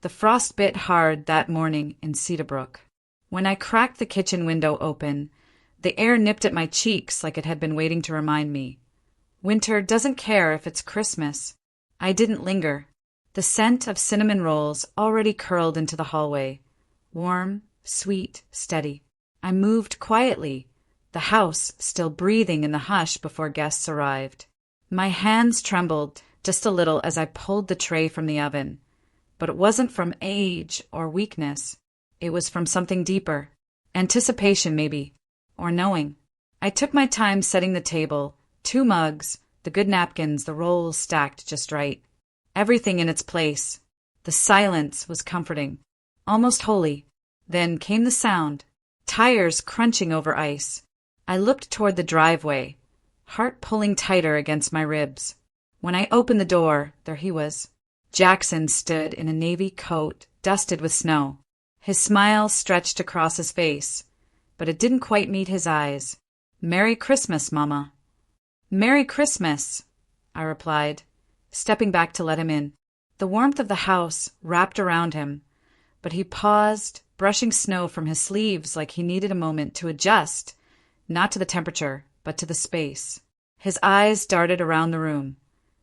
The frost bit hard that morning in Cedarbrook. When I cracked the kitchen window open, the air nipped at my cheeks like it had been waiting to remind me. Winter doesn't care if it's Christmas. I didn't linger. The scent of cinnamon rolls already curled into the hallway. Warm, sweet, steady. I moved quietly, the house still breathing in the hush before guests arrived. My hands trembled just a little as I pulled the tray from the oven. But it wasn't from age or weakness. It was from something deeper. Anticipation, maybe. Or knowing. I took my time setting the table, 2 mugs, the good napkins, the rolls stacked just right. Everything in its place. The silence was comforting, almost holy. Then came the sound. Tires crunching over ice. I looked toward the driveway, heart pulling tighter against my ribs. When I opened the door, there he was. Jackson stood in a navy coat, dusted with snow. His smile stretched across his face, but it didn't quite meet his eyes. "Merry Christmas, Mama." "Merry Christmas," I replied, stepping back to let him in. The warmth of the house wrapped around him, but he paused, brushing snow from his sleeves like he needed a moment to adjust, not to the temperature, but to the space. His eyes darted around the room,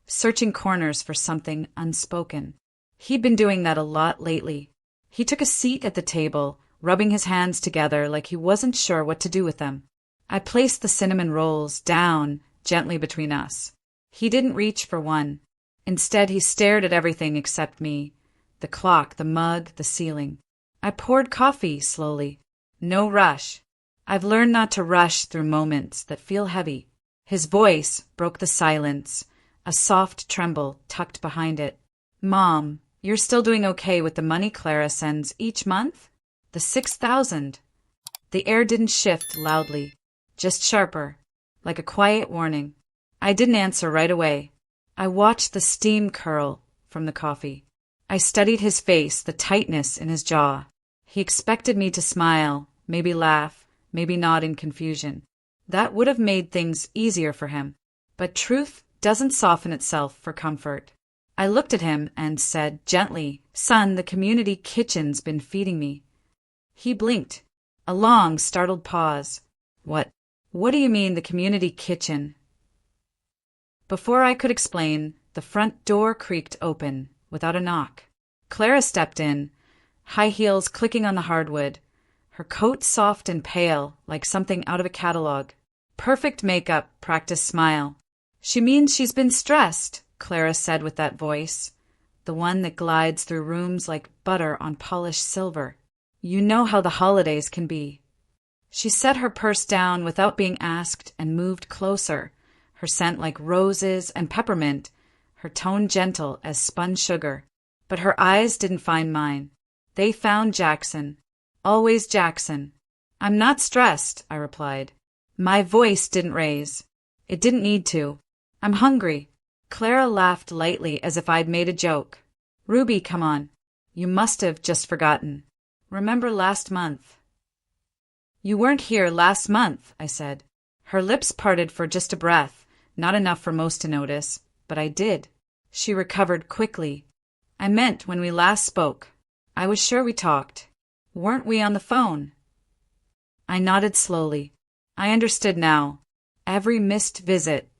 searching corners for something unspoken. He'd been doing that a lot lately. He took a seat at the table, rubbing his hands together like he wasn't sure what to do with them. I placed the cinnamon rolls down gently between us. He didn't reach for one. Instead, he stared at everything except me. The clock, the mug, the ceiling. I poured coffee slowly. No rush. I've learned not to rush through moments that feel heavy. His voice broke the silence, a soft tremble tucked behind it. "Mom, you're still doing okay with the money Clara sends each month? The 6,000. The air didn't shift loudly, just sharper, like a quiet warning. I didn't answer right away. I watched the steam curl from the coffee. I studied his face, the tightness in his jaw. He expected me to smile, maybe laugh, maybe nod in confusion. That would have made things easier for him. But truth doesn't soften itself for comfort. I looked at him and said gently, "Son, the community kitchen's been feeding me." He blinked. A long, startled pause. What do you mean, the community kitchen?" Before I could explain, the front door creaked open, without a knock. Clara stepped in, high heels clicking on the hardwood, her coat soft and pale, like something out of a catalog. Perfect makeup, practiced smile. "She means she's been stressed," Clara said with that voice, the one that glides through rooms like butter on polished silver. "You know how the holidays can be." She set her purse down without being asked and moved closer, her scent like roses and peppermint, her tone gentle as spun sugar. But her eyes didn't find mine. They found Jackson. Always Jackson. "I'm not stressed," I replied. My voice didn't raise. It didn't need to. "I'm hungry." Clara laughed lightly as if I'd made a joke. "Ruby, come on. You must have just forgotten. Remember last month?" "You weren't here last month," I said. Her lips parted for just a breath, not enough for most to notice, but I did. She recovered quickly. "I meant when we last spoke. I was sure we talked. Weren't we on the phone?" I nodded slowly. I understood now. Every missed visit,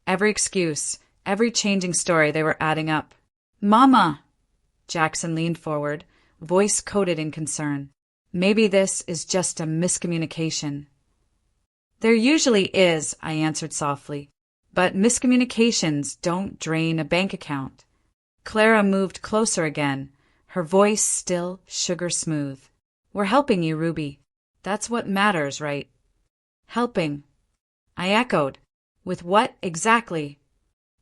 every excuse, every changing story, they were adding up. "Mama!" Jackson leaned forward, voice coated in concern. "Maybe this is just a miscommunication." "There usually is," I answered softly. "But miscommunications don't drain a bank account." Clara moved closer again, her voice still sugar smooth. "We're helping you, Ruby. That's what matters, right?" "Helping," I echoed. "With what exactly?"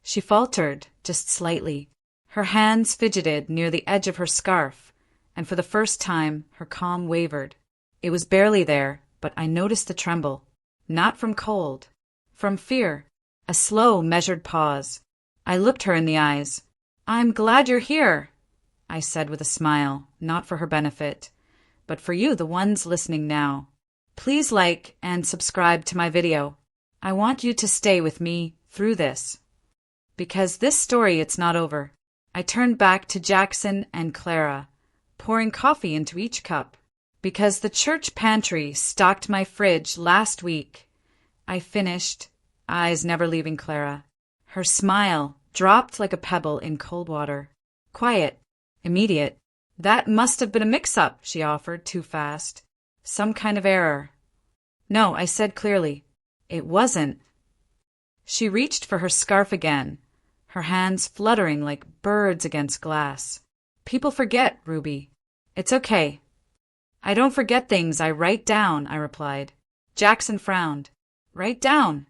She faltered, just slightly. Her hands fidgeted near the edge of her scarf, and for the first time her calm wavered. It was barely there, but I noticed the tremble. Not from cold. From fear. A slow, measured pause. I looked her in the eyes. "I'm glad you're here," I said with a smile, not for her benefit, but for you, the ones listening now. "Please like and subscribe to my video. I want you to stay with me through this. Because this story, it's not over." I turned back to Jackson and Clara, pouring coffee into each cup. Because the church pantry stocked my fridge last week. I finished, eyes never leaving Clara. Her smile dropped like a pebble in cold water. Quiet, immediate. That must have been a mix-up, she offered, too fast. Some kind of error. No, I said clearly. It wasn't. She reached for her scarf again, her hands fluttering like birds against glass. People forget, Ruby. It's okay. I don't forget things, I write down, I replied. Jackson frowned. Write down.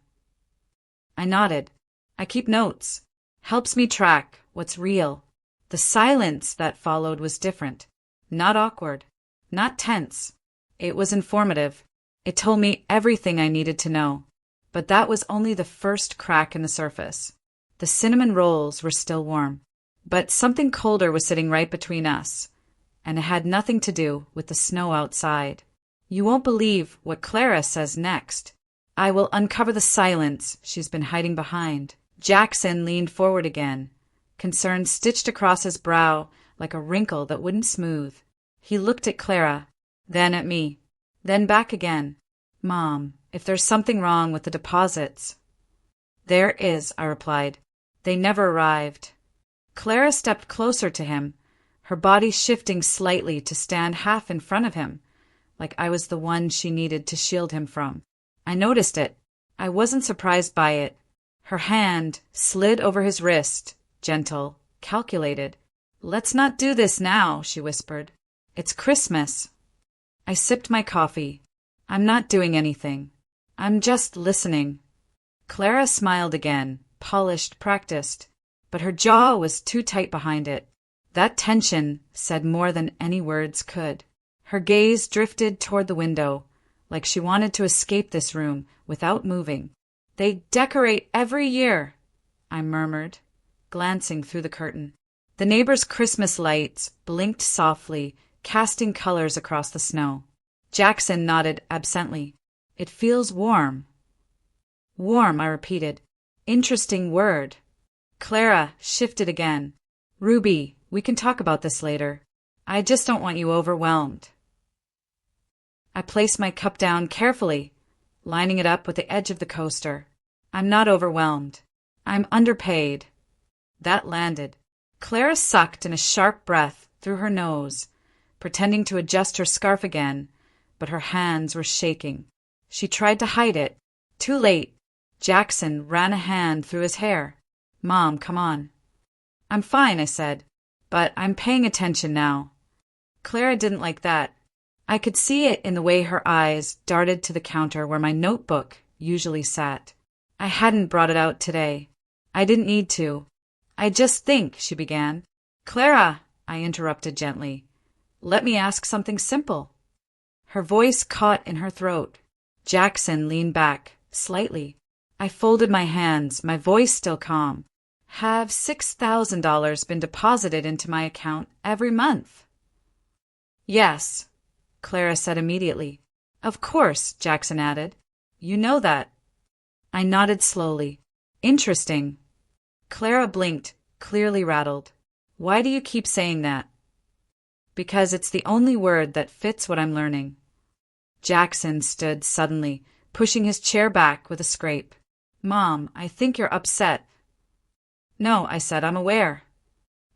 I nodded. I keep notes. Helps me track what's real. The silence that followed was different. Not awkward. Not tense. It was informative. It told me everything I needed to know. But that was only the first crack in the surface. The cinnamon rolls were still warm. But something colder was sitting right between us. And it had nothing to do with the snow outside. You won't believe what Clara says next. I will uncover the silence she's been hiding behind. Jackson leaned forward again, concern stitched across his brow like a wrinkle that wouldn't smooth. He looked at Clara, then at me, then back again. Mom, if there's something wrong with the deposits. There is, I replied. They never arrived. Clara stepped closer to him, her body shifting slightly to stand half in front of him, like I was the one she needed to shield him from. I noticed it. I wasn't surprised by it. Her hand slid over his wrist, gentle, calculated. Let's not do this now, she whispered. It's Christmas. I sipped my coffee. I'm not doing anything. I'm just listening. Clara smiled again, polished, practiced, but her jaw was too tight behind it. That tension said more than any words could. Her gaze drifted toward the window, like she wanted to escape this room without moving. They decorate every year, I murmured, glancing through the curtain. The neighbors' Christmas lights blinked softly, casting colors across the snow. Jackson nodded absently. It feels warm. Warm, I repeated. Interesting word. Clara shifted again. Ruby, we can talk about this later. I just don't want you overwhelmed. I placed my cup down carefully, lining it up with the edge of the coaster. I'm not overwhelmed. I'm underpaid. That landed. Clara sucked in a sharp breath through her nose, pretending to adjust her scarf again, but her hands were shaking. She tried to hide it. Too late. Jackson ran a hand through his hair. Mom, come on. I'm fine, I said, but I'm paying attention now. Clara didn't like that. I could see it in the way her eyes darted to the counter where my notebook usually sat. I hadn't brought it out today. I didn't need to. I just think, she began. Clara, I interrupted gently. Let me ask something simple. Her voice caught in her throat. Jackson leaned back, slightly. I folded my hands, my voice still calm. Have $6,000 been deposited into my account every month? Yes, Clara said immediately. Of course, Jackson added. You know that. I nodded slowly. Interesting. Clara blinked, clearly rattled. Why do you keep saying that? Because it's the only word that fits what I'm learning. Jackson stood suddenly, pushing his chair back with a scrape. Mom, I think you're upset. No, I said, I'm aware.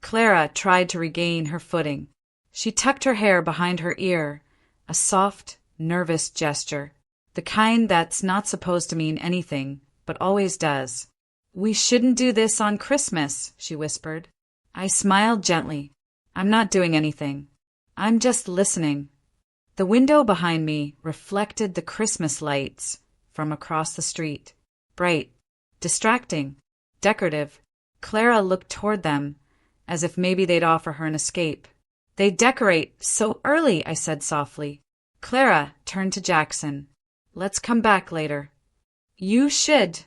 Clara tried to regain her footing. She tucked her hair behind her ear, a soft, nervous gesture, the kind that's not supposed to mean anything, but always does. We shouldn't do this on Christmas, she whispered. I smiled gently. I'm not doing anything. I'm just listening. The window behind me reflected the Christmas lights from across the street. Bright, distracting, decorative. Clara looked toward them, as if maybe they'd offer her an escape. They decorate so early, I said softly. Clara turned to Jackson. Let's come back later. You should,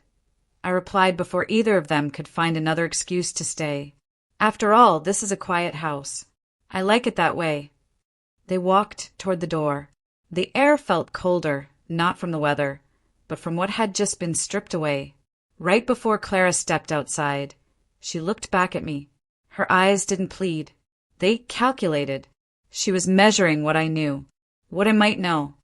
I replied before either of them could find another excuse to stay. After all, this is a quiet house. I like it that way. They walked toward the door. The air felt colder, not from the weather, but from what had just been stripped away. Right before Clara stepped outside, she looked back at me. Her eyes didn't plead. They calculated. She was measuring what I knew, what I might know,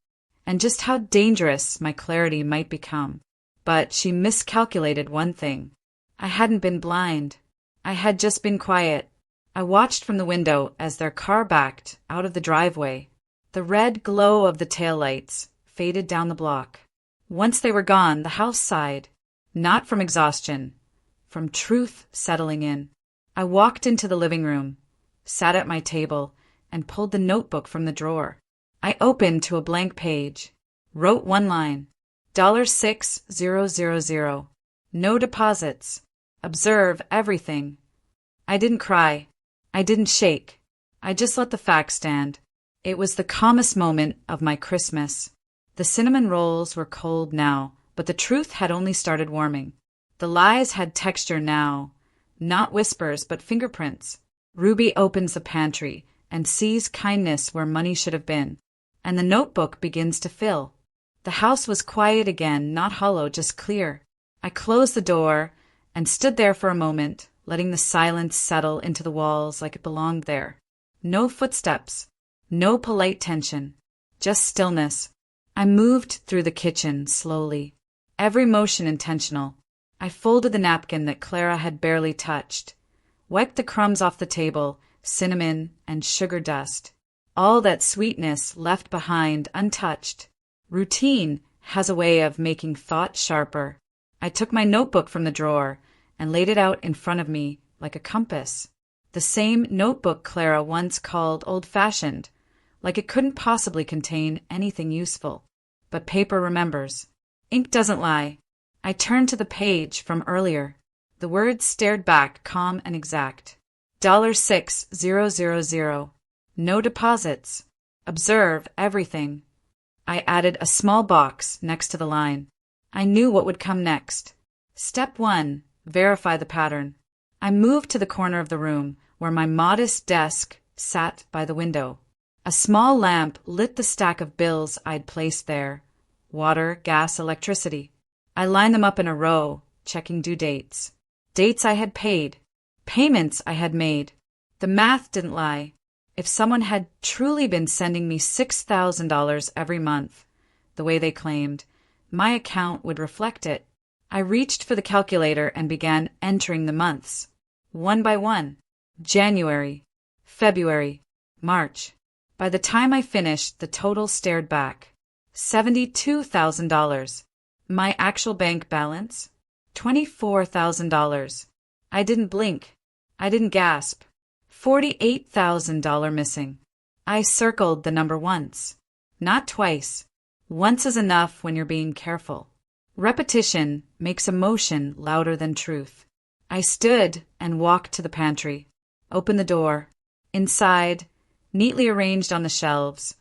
and just how dangerous my clarity might become. But she miscalculated one thing. I hadn't been blind. I had just been quiet. I watched from the window as their car backed out of the driveway. The red glow of the taillights faded down the block. Once they were gone, the house sighed. Not from exhaustion, from truth settling in. I walked into the living room, sat at my table, and pulled the notebook from the drawer. I opened to a blank page, wrote one line, $6,000. No deposits. Observe everything. I didn't cry. I didn't shake. I just let the facts stand. It was the calmest moment of my Christmas. The cinnamon rolls were cold now, but the truth had only started warming. The lies had texture now, not whispers but fingerprints. Ruby opens the pantry and sees kindness where money should have been, and the notebook begins to fill. The house was quiet again, not hollow, just clear. I closed the door and stood there for a moment, letting the silence settle into the walls like it belonged there. No footsteps, no polite tension, just stillness. I moved through the kitchen slowly, every motion intentional. I folded the napkin that Clara had barely touched, wiped the crumbs off the table, cinnamon and sugar dust, all that sweetness left behind untouched. Routine has a way of making thought sharper. I took my notebook from the drawer and laid it out in front of me like a compass. The same notebook Clara once called old-fashioned, like it couldn't possibly contain anything useful. But paper remembers. Ink doesn't lie. I turned to the page from earlier. The words stared back, calm and exact. $6,000. No deposits. Observe everything. I added a small box next to the line. I knew what would come next. Step 1. Verify the pattern. I moved to the corner of the room where my modest desk sat by the window. A small lamp lit the stack of bills I'd placed there. Water, gas, electricity. I lined them up in a row, checking due dates. Dates I had paid. Payments I had made. The math didn't lie. If someone had truly been sending me $6,000 every month, the way they claimed, my account would reflect it. I reached for the calculator and began entering the months. One by one. January, February, March. By the time I finished, the total stared back. $72,000. My actual bank balance? $24,000. I didn't blink. I didn't gasp. $48,000 missing. I circled the number once. Not twice. Once is enough when you're being careful. Repetition makes emotion louder than truth. I stood and walked to the pantry. Opened the door. Inside, neatly arranged on the shelves,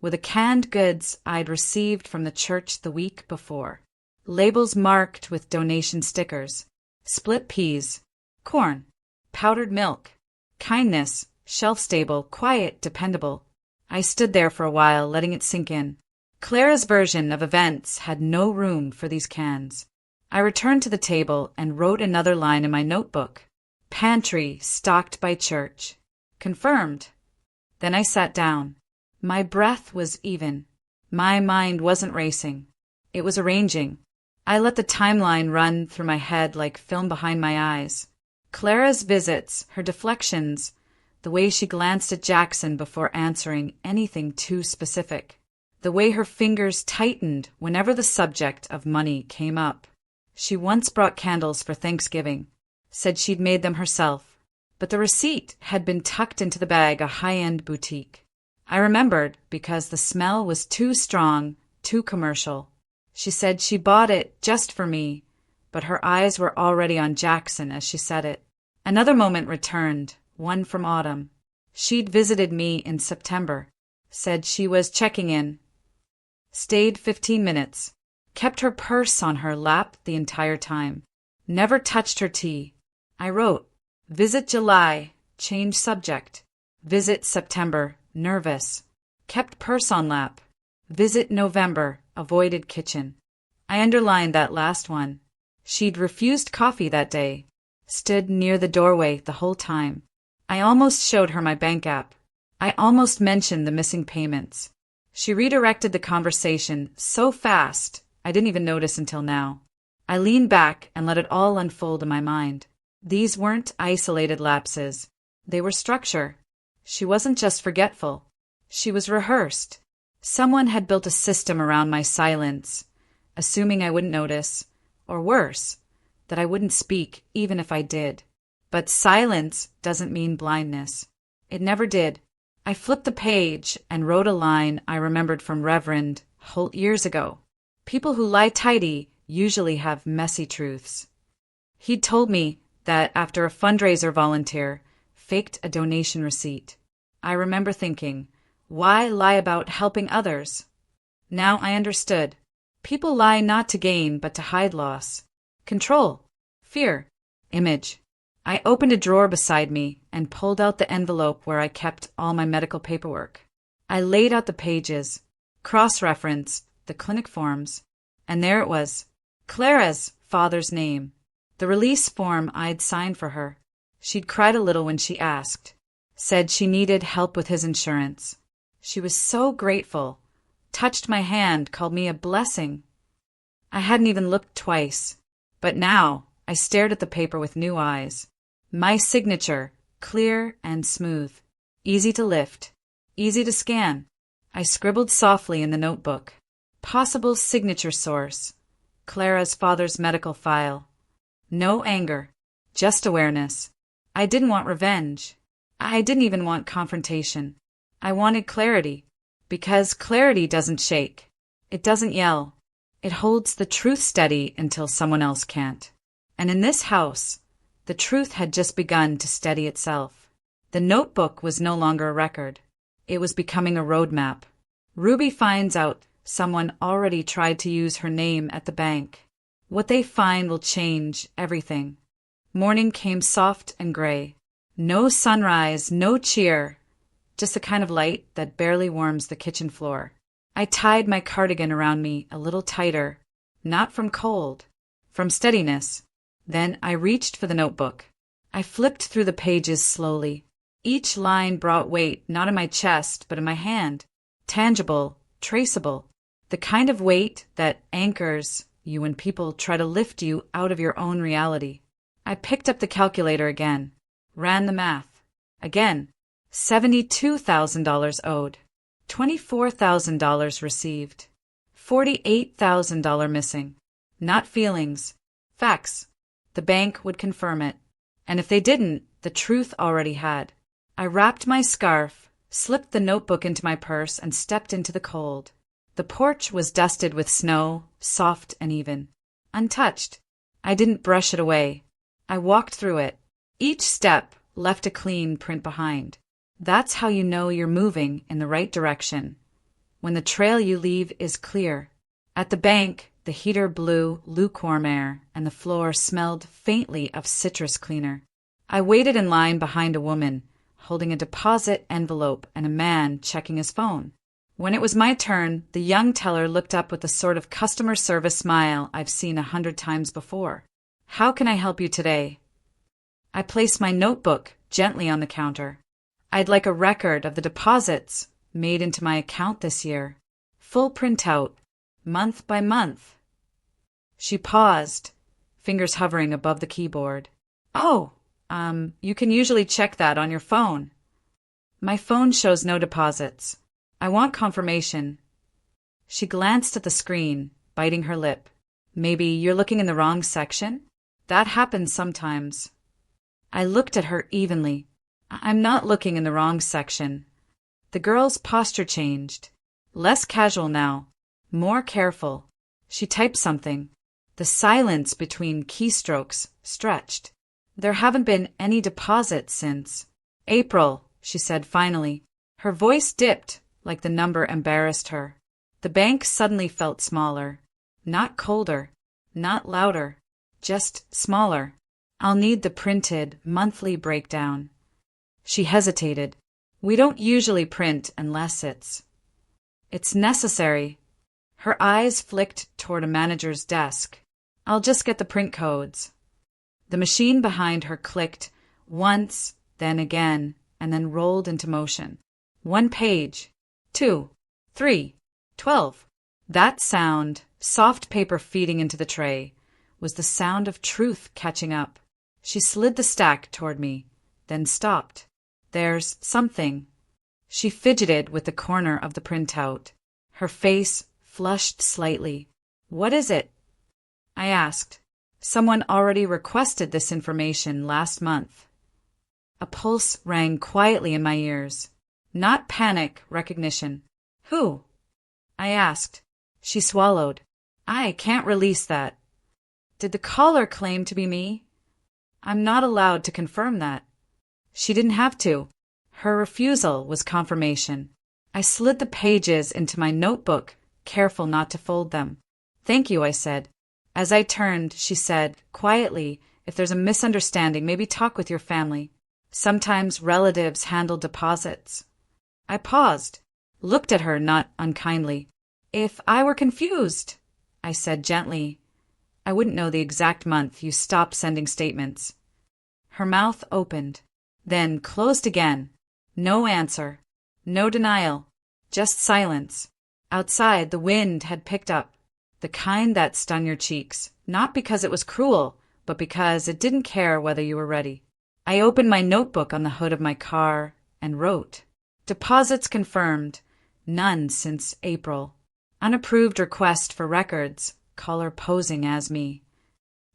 were the canned goods I'd received from the church the week before. Labels marked with donation stickers. Split peas, corn, powdered milk, kindness, shelf-stable, quiet, dependable. I stood there for a while, letting it sink in. Clara's version of events had no room for these cans. I returned to the table and wrote another line in my notebook. Pantry stocked by church. Confirmed. Then I sat down. My breath was even. My mind wasn't racing. It was arranging. I let the timeline run through my head like film behind my eyes. Clara's visits, her deflections, the way she glanced at Jackson before answering anything too specific, the way her fingers tightened whenever the subject of money came up. She once brought candles for Thanksgiving, said she'd made them herself, but the receipt had been tucked into the bag a high-end boutique. I remembered because the smell was too strong, too commercial. She said she bought it just for me, but her eyes were already on Jackson as she said it. Another moment returned, one from autumn. She'd visited me in September, said she was checking in, stayed 15 minutes, kept her purse on her lap the entire time, never touched her tea. I wrote, visit July, change subject. Visit September, nervous, kept purse on lap. Visit November, avoided kitchen. I underlined that last one. She'd refused coffee that day, stood near the doorway the whole time. I almost showed her my bank app. I almost mentioned the missing payments. She redirected the conversation so fast, I didn't even notice until now. I leaned back and let it all unfold in my mind. These weren't isolated lapses. They were structure. She wasn't just forgetful. She was rehearsed. Someone had built a system around my silence, assuming I wouldn't notice, or worse, that I wouldn't speak even if I did. But silence doesn't mean blindness. It never did. I flipped the page and wrote a line I remembered from Reverend Holt years ago. People who lie tidy usually have messy truths. He'd told me that after a fundraiser volunteer faked a donation receipt. I remember thinking, why lie about helping others? Now I understood. People lie not to gain but to hide loss, control, fear, image. I opened a drawer beside me and pulled out the envelope where I kept all my medical paperwork. I laid out the pages, cross-referenced the clinic forms, and there it was, Clara's father's name, the release form I'd signed for her. She'd cried a little when she asked, said she needed help with his insurance. She was so grateful, touched my hand, called me a blessing. I hadn't even looked twice, but now I stared at the paper with new eyes. My signature, clear and smooth, easy to lift, easy to scan. I scribbled softly in the notebook. Possible signature source, Clara's father's medical file. No anger, just awareness. I didn't want revenge. I didn't even want confrontation. I wanted clarity, because clarity doesn't shake. It doesn't yell. It holds the truth steady until someone else can't. And in this house, the truth had just begun to steady itself. The notebook was no longer a record. It was becoming a roadmap. Ruby finds out someone already tried to use her name at the bank. What they find will change everything. Morning came soft and gray. No sunrise, no cheer, just the kind of light that barely warms the kitchen floor. I tied my cardigan around me a little tighter, not from cold, from steadiness. Then I reached for the notebook. I flipped through the pages slowly. Each line brought weight, not in my chest, but in my hand. Tangible, traceable. The kind of weight that anchors you when people try to lift you out of your own reality. I picked up the calculator again, ran the math. Again, $72,000 owed, $24,000 received, $48,000 missing. Not feelings, facts. The bank would confirm it. And if they didn't, the truth already had. I wrapped my scarf, slipped the notebook into my purse, and stepped into the cold. The porch was dusted with snow, soft and even. Untouched. I didn't brush it away. I walked through it. Each step left a clean print behind. That's how you know you're moving in the right direction, when the trail you leave is clear. At the bank, the heater blew lukewarm air, and the floor smelled faintly of citrus cleaner. I waited in line behind a woman, holding a deposit envelope, and a man checking his phone. When it was my turn, the young teller looked up with the sort of customer service smile I've seen 100 times before. "How can I help you today?" I placed my notebook gently on the counter. I'd like a record of the deposits made into my account this year. Full printout, month by month. She paused, fingers hovering above the keyboard. "Oh, you can usually check that on your phone." "My phone shows no deposits. I want confirmation." She glanced at the screen, biting her lip. "Maybe you're looking in the wrong section? That happens sometimes." I looked at her evenly. "I'm not looking in the wrong section." The girl's posture changed. Less casual now, more careful. She typed something. The silence between keystrokes stretched. "There haven't been any deposits since April," she said finally. Her voice dipped, like the number embarrassed her. The bank suddenly felt smaller. Not colder, not louder, just smaller. "I'll need the printed monthly breakdown." She hesitated. "We don't usually print unless it's necessary." Her eyes flicked toward a manager's desk. "I'll just get the print codes." The machine behind her clicked once, then again, and then rolled into motion. 1 page. 2. 3. 12. That sound, soft paper feeding into the tray, was the sound of truth catching up. She slid the stack toward me, then stopped. There's something. She fidgeted with the corner of the printout. Her face flushed slightly. What is it? I asked. Someone already requested this information last month. A pulse rang quietly in my ears. Not panic, recognition. Who? I asked. She swallowed. I can't release that. Did the caller claim to be me? I'm not allowed to confirm that. She didn't have to. Her refusal was confirmation. I slid the pages into my notebook, careful not to fold them. Thank you, I said. As I turned, she said, quietly, if there's a misunderstanding, maybe talk with your family. Sometimes relatives handle deposits. I paused, looked at her not unkindly. If I were confused, I said gently, I wouldn't know the exact month you stopped sending statements. Her mouth opened, then closed again. No answer, no denial, just silence. Outside, the wind had picked up, the kind that stung your cheeks, not because it was cruel, but because it didn't care whether you were ready. I opened my notebook on the hood of my car and wrote, deposits confirmed, none since April. Unapproved request for records, caller posing as me.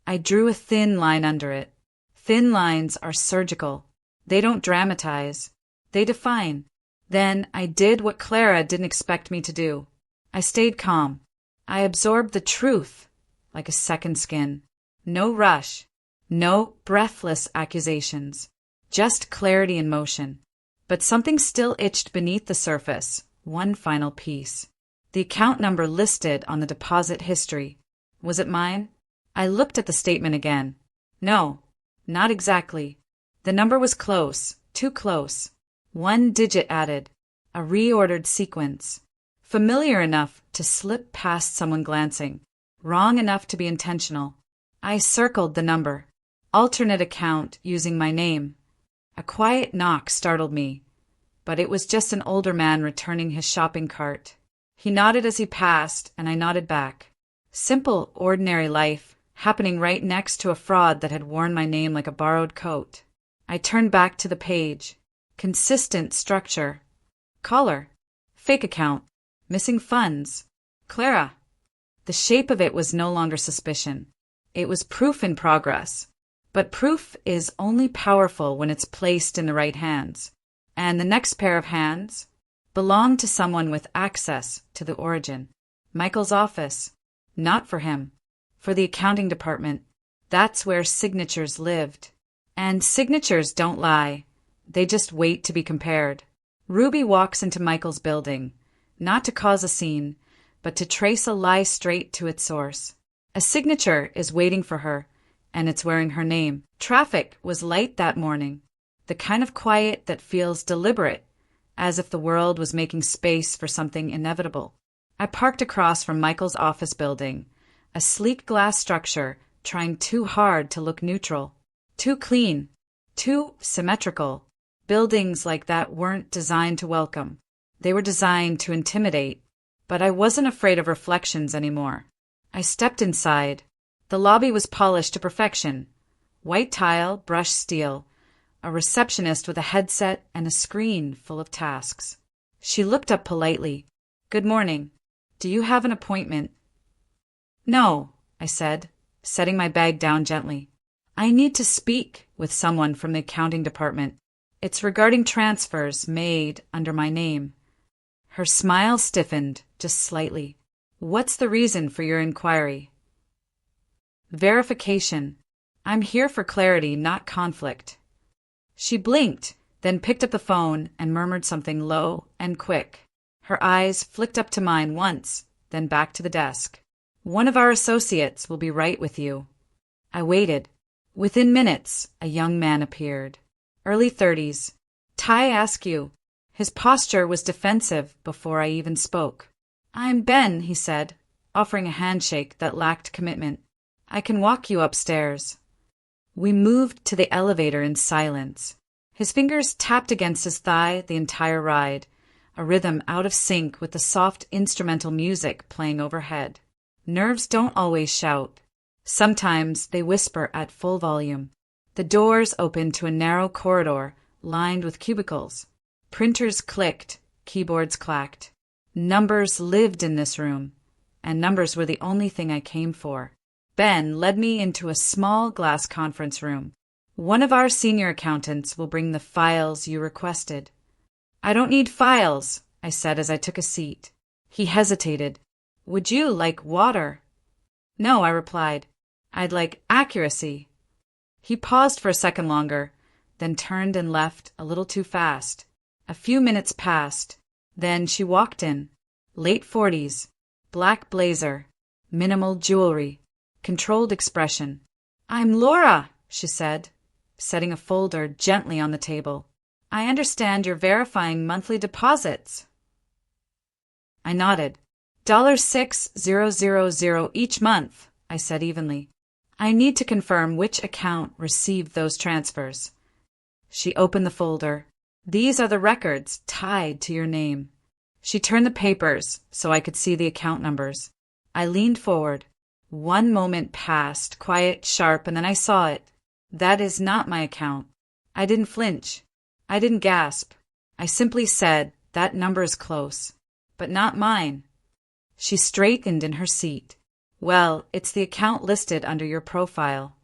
I drew a thin line under it. Thin lines are surgical. They don't dramatize. They define. Then I did what Clara didn't expect me to do. I stayed calm. I absorbed the truth like a second skin. No rush. No breathless accusations. Just clarity in motion. But something still itched beneath the surface. One final piece. The account number listed on the deposit history. Was it mine? I looked at the statement again. No, not exactly. The number was close, too close. 1 digit added. A reordered sequence. Familiar enough to slip past someone glancing. Wrong enough to be intentional. I circled the number. Alternate account using my name. A quiet knock startled me, but it was just an older man returning his shopping cart. He nodded as he passed, and I nodded back. Simple, ordinary life, happening right next to a fraud that had worn my name like a borrowed coat. I turned back to the page. Consistent structure. Caller. Fake account. Missing funds. Clara. The shape of it was no longer suspicion. It was proof in progress. But proof is only powerful when it's placed in the right hands. And the next pair of hands belonged to someone with access to the origin. Michael's office. Not for him. For the accounting department. That's where signatures lived. And signatures don't lie. They just wait to be compared. Ruby walks into Michael's building, not to cause a scene, but to trace a lie straight to its source. A signature is waiting for her, and it's wearing her name. Traffic was light that morning, the kind of quiet that feels deliberate, as if the world was making space for something inevitable. I parked across from Michael's office building, a sleek glass structure trying too hard to look neutral. Too clean, too symmetrical. Buildings like that weren't designed to welcome. They were designed to intimidate. But I wasn't afraid of reflections anymore. I stepped inside. The lobby was polished to perfection. White tile, brushed steel. A receptionist with a headset and a screen full of tasks. She looked up politely. Good morning. Do you have an appointment? No, I said, setting my bag down gently. I need to speak with someone from the accounting department. It's regarding transfers made under my name. Her smile stiffened just slightly. What's the reason for your inquiry? Verification. I'm here for clarity, not conflict. She blinked, then picked up the phone and murmured something low and quick. Her eyes flicked up to mine once, then back to the desk. One of our associates will be right with you. I waited. Within minutes, a young man appeared. Early 30s. Ty Askew. His posture was defensive before I even spoke. I'm Ben, he said, offering a handshake that lacked commitment. I can walk you upstairs. We moved to the elevator in silence. His fingers tapped against his thigh the entire ride, a rhythm out of sync with the soft instrumental music playing overhead. Nerves don't always shout. Sometimes they whisper at full volume. The doors opened to a narrow corridor lined with cubicles. Printers clicked, keyboards clacked. Numbers lived in this room, and numbers were the only thing I came for. Ben led me into a small glass conference room. One of our senior accountants will bring the files you requested. I don't need files, I said as I took a seat. He hesitated. Would you like water? No, I replied. I'd like accuracy. He paused for a second longer, then turned and left a little too fast. A few minutes passed. Then she walked in. Late 40s, black blazer, minimal jewelry, controlled expression. I'm Laura, she said, setting a folder gently on the table. I understand you're verifying monthly deposits. I nodded. $6,000 each month, I said evenly. I need to confirm which account received those transfers. She opened the folder. These are the records tied to your name. She turned the papers so I could see the account numbers. I leaned forward. One moment passed, quiet, sharp, and then I saw it. That is not my account. I didn't flinch. I didn't gasp. I simply said, that number is close, but not mine. She straightened in her seat. Well, it's the account listed under your profile.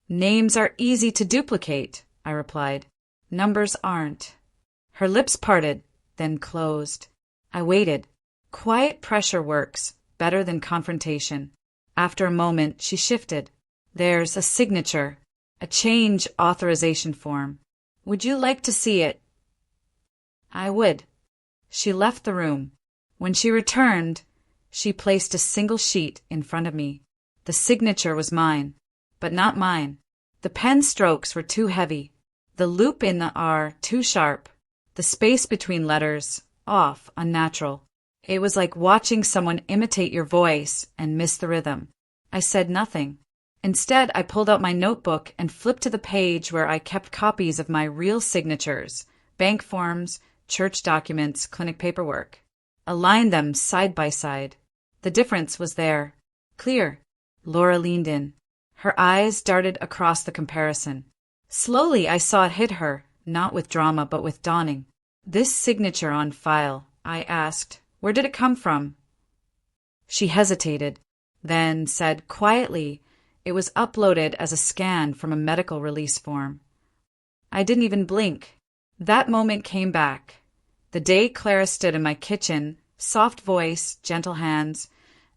Names are easy to duplicate, I replied. Numbers aren't. Her lips parted, then closed. I waited. Quiet pressure works better than confrontation. After a moment, she shifted. There's a signature, a change authorization form. Would you like to see it? I would. She left the room. When she returned, she placed a single sheet in front of me. The signature was mine, but not mine. The pen strokes were too heavy. The loop in the R too sharp. The space between letters off, unnatural. It was like watching someone imitate your voice and miss the rhythm. I said nothing. Instead, I pulled out my notebook and flipped to the page where I kept copies of my real signatures, bank forms, church documents, clinic paperwork. Aligned them side by side. The difference was there. Clear. Laura leaned in. Her eyes darted across the comparison. Slowly, I saw it hit her, not with drama but with dawning. This signature on file, I asked, where did it come from? She hesitated, then said quietly, it was uploaded as a scan from a medical release form. I didn't even blink. That moment came back. The day Clara stood in my kitchen, soft voice, gentle hands,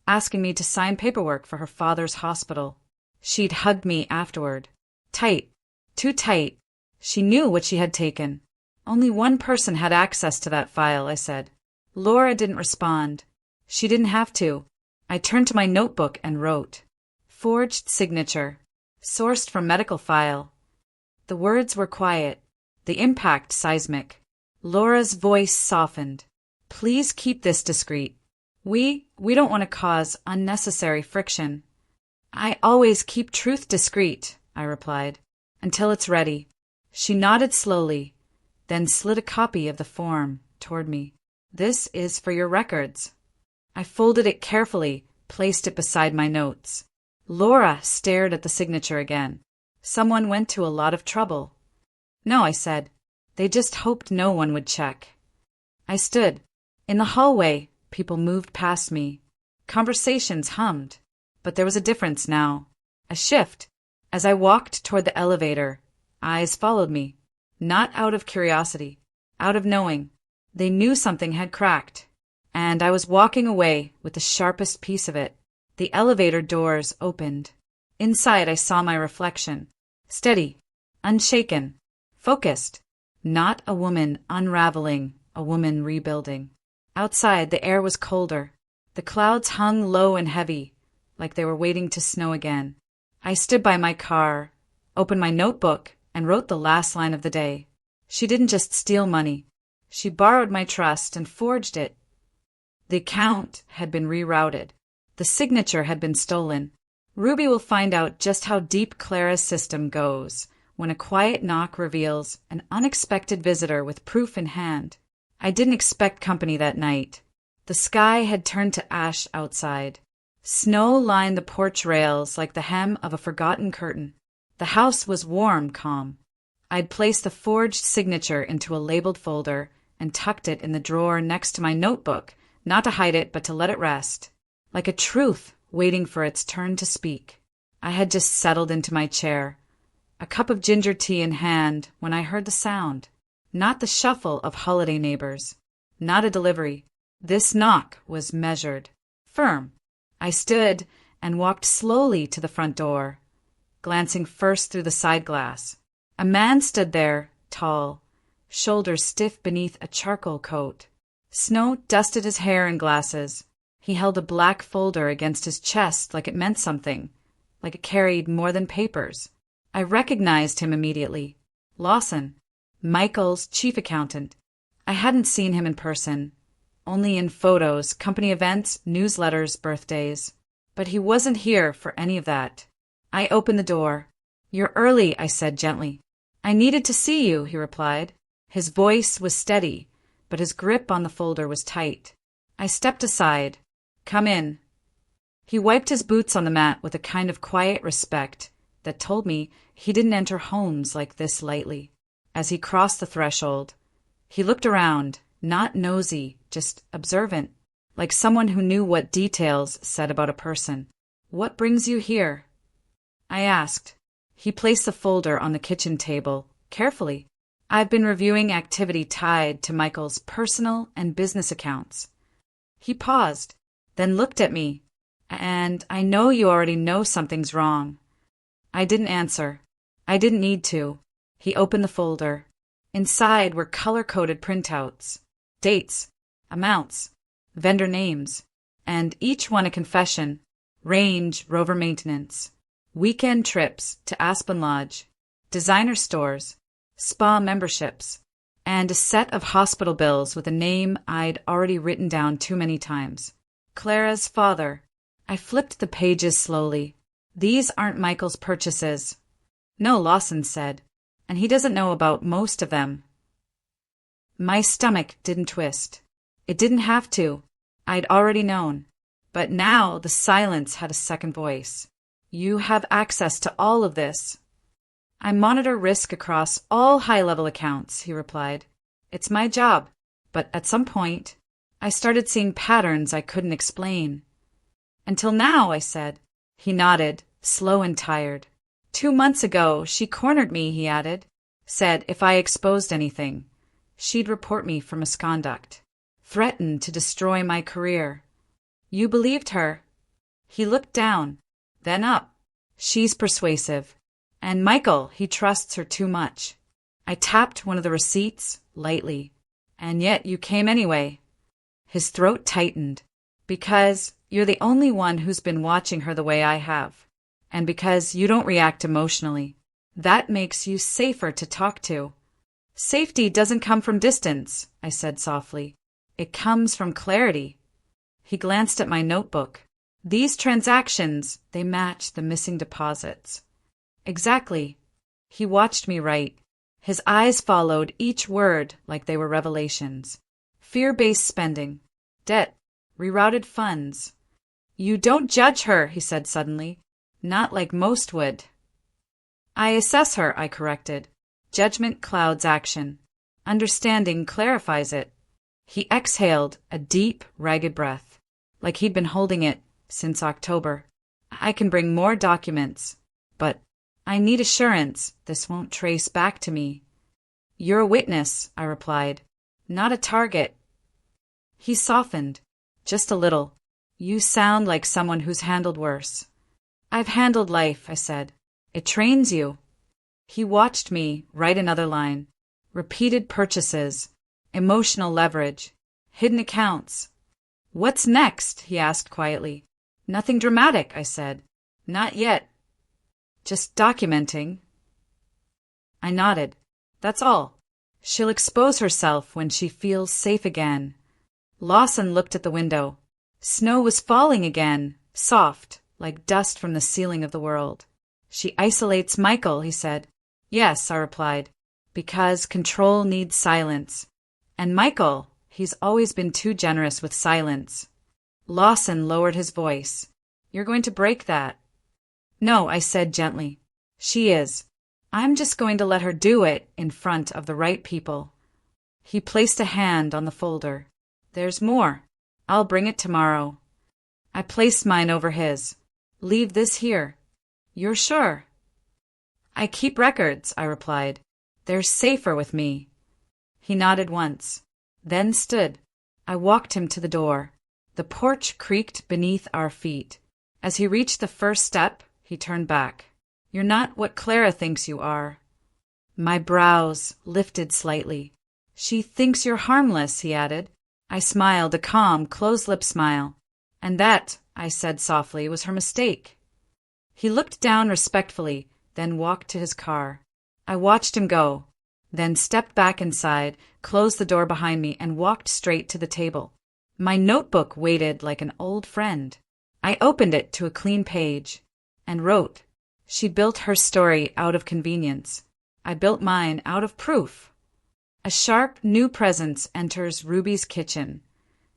asking me to sign paperwork for her father's hospital. She'd hugged me afterward. Tight. Too tight. She knew what she had taken. Only one person had access to that file, I said. Laura didn't respond. She didn't have to. I turned to my notebook and wrote. Forged signature. Sourced from medical file. The words were quiet. The impact seismic. Laura's voice softened. Please keep this discreet. We don't want to cause unnecessary friction. I always keep truth discreet, I replied, until it's ready. She nodded slowly, then slid a copy of the form toward me. This is for your records. I folded it carefully, placed it beside my notes. Laura stared at the signature again. Someone went to a lot of trouble. No, I said. They just hoped no one would check. I stood. In the hallway, people moved past me. Conversations hummed. But there was a difference now. A shift. As I walked toward the elevator, eyes followed me. Not out of curiosity. Out of knowing. They knew something had cracked. And I was walking away with the sharpest piece of it. The elevator doors opened. Inside I saw my reflection. Steady. Unshaken. Focused. Not a woman unraveling, a woman rebuilding. Outside, the air was colder. The clouds hung low and heavy, like they were waiting to snow again. I stood by my car, opened my notebook, and wrote the last line of the day. She didn't just steal money. She borrowed my trust and forged it. The account had been rerouted. The signature had been stolen. Ruby will find out just how deep Clara's system goes when a quiet knock reveals an unexpected visitor with proof in hand. I didn't expect company that night. The sky had turned to ash outside. Snow lined the porch rails like the hem of a forgotten curtain. The house was warm, calm. I'd placed the forged signature into a labeled folder and tucked it in the drawer next to my notebook, not to hide it but to let it rest, like a truth waiting for its turn to speak. I had just settled into my chair, a cup of ginger tea in hand, when I heard the sound. Not the shuffle of holiday neighbors. Not a delivery. This knock was measured, firm. I stood and walked slowly to the front door, glancing first through the side glass. A man stood there, tall, shoulders stiff beneath a charcoal coat. Snow dusted his hair and glasses. He held a black folder against his chest like it meant something, like it carried more than papers. I recognized him immediately. Lawson, Michael's chief accountant. I hadn't seen him in person, only in photos, company events, newsletters, birthdays. But he wasn't here for any of that. I opened the door. "You're early," I said gently. "I needed to see you," he replied. His voice was steady, but his grip on the folder was tight. I stepped aside. "Come in." He wiped his boots on the mat with a kind of quiet respect that told me he didn't enter homes like this lightly. As he crossed the threshold, he looked around, not nosy, just observant, like someone who knew what details said about a person. "What brings you here?" I asked. He placed the folder on the kitchen table, carefully. "I've been reviewing activity tied to Michael's personal and business accounts." He paused, then looked at me. "And I know you already know something's wrong." I didn't answer. I didn't need to. He opened the folder. Inside were color-coded printouts, dates, amounts, vendor names, and each one a confession. Range Rover maintenance, weekend trips to Aspen Lodge, designer stores, spa memberships, and a set of hospital bills with a name I'd already written down too many times. Clara's father. I flipped the pages slowly. "These aren't Michael's purchases." "No," Lawson said, "and he doesn't know about most of them." My stomach didn't twist. It didn't have to. I'd already known. But now the silence had a second voice. "You have access to all of this." "I monitor risk across all high-level accounts," he replied. "It's my job. But at some point, I started seeing patterns I couldn't explain." "Until now," I said. He nodded, slow and tired. "2 months ago, she cornered me," he added. "Said if I exposed anything, she'd report me for misconduct. Threatened to destroy my career." "You believed her?" He looked down, then up. "She's persuasive. And Michael, he trusts her too much." I tapped one of the receipts, lightly. "And yet you came anyway." His throat tightened. "Because you're the only one who's been watching her the way I have. And because you don't react emotionally. That makes you safer to talk to." "Safety doesn't come from distance," I said softly. "It comes from clarity." He glanced at my notebook. "These transactions, they match the missing deposits." "Exactly." He watched me write. His eyes followed each word like they were revelations. "Fear-based spending. Debt. Rerouted funds." "You don't judge her," he said suddenly. "Not like most would." "I assess her," I corrected. "Judgment clouds action. Understanding clarifies it." He exhaled a deep, ragged breath, like he'd been holding it since October. "I can bring more documents, but I need assurance this won't trace back to me." "You're a witness," I replied, "not a target." He softened, just a little. "You sound like someone who's handled worse." "I've handled life," I said. "It trains you." He watched me write another line. Repeated purchases, emotional leverage, hidden accounts. "What's next?" he asked quietly. "Nothing dramatic," I said. "Not yet. Just documenting." I nodded. "That's all. She'll expose herself when she feels safe again." Lawson looked at the window. Snow was falling again, soft, like dust from the ceiling of the world. "She isolates Michael," he said. "Yes," I replied, "because control needs silence. And Michael, he's always been too generous with silence. Lawson lowered his voice. You're going to break that. No, I said gently. She is. I'm just going to let her do it in front of the right people. He placed a hand on the folder. There's more. I'll bring it tomorrow. I placed mine over his. Leave this here. You're sure? I keep records, I replied. They're safer with me. He nodded once, then stood. I walked him to the door. The porch creaked beneath our feet. As he reached the first step, he turned back. You're not what Clara thinks you are. My brows lifted slightly. She thinks you're harmless, he added. I smiled, a calm, closed-lip smile. And that, I said softly, was her mistake. He looked down respectfully, then walked to his car. I watched him go, then stepped back inside, closed the door behind me, and walked straight to the table. My notebook waited like an old friend. I opened it to a clean page and wrote, She built her story out of convenience. I built mine out of proof. A sharp, new presence enters Ruby's kitchen.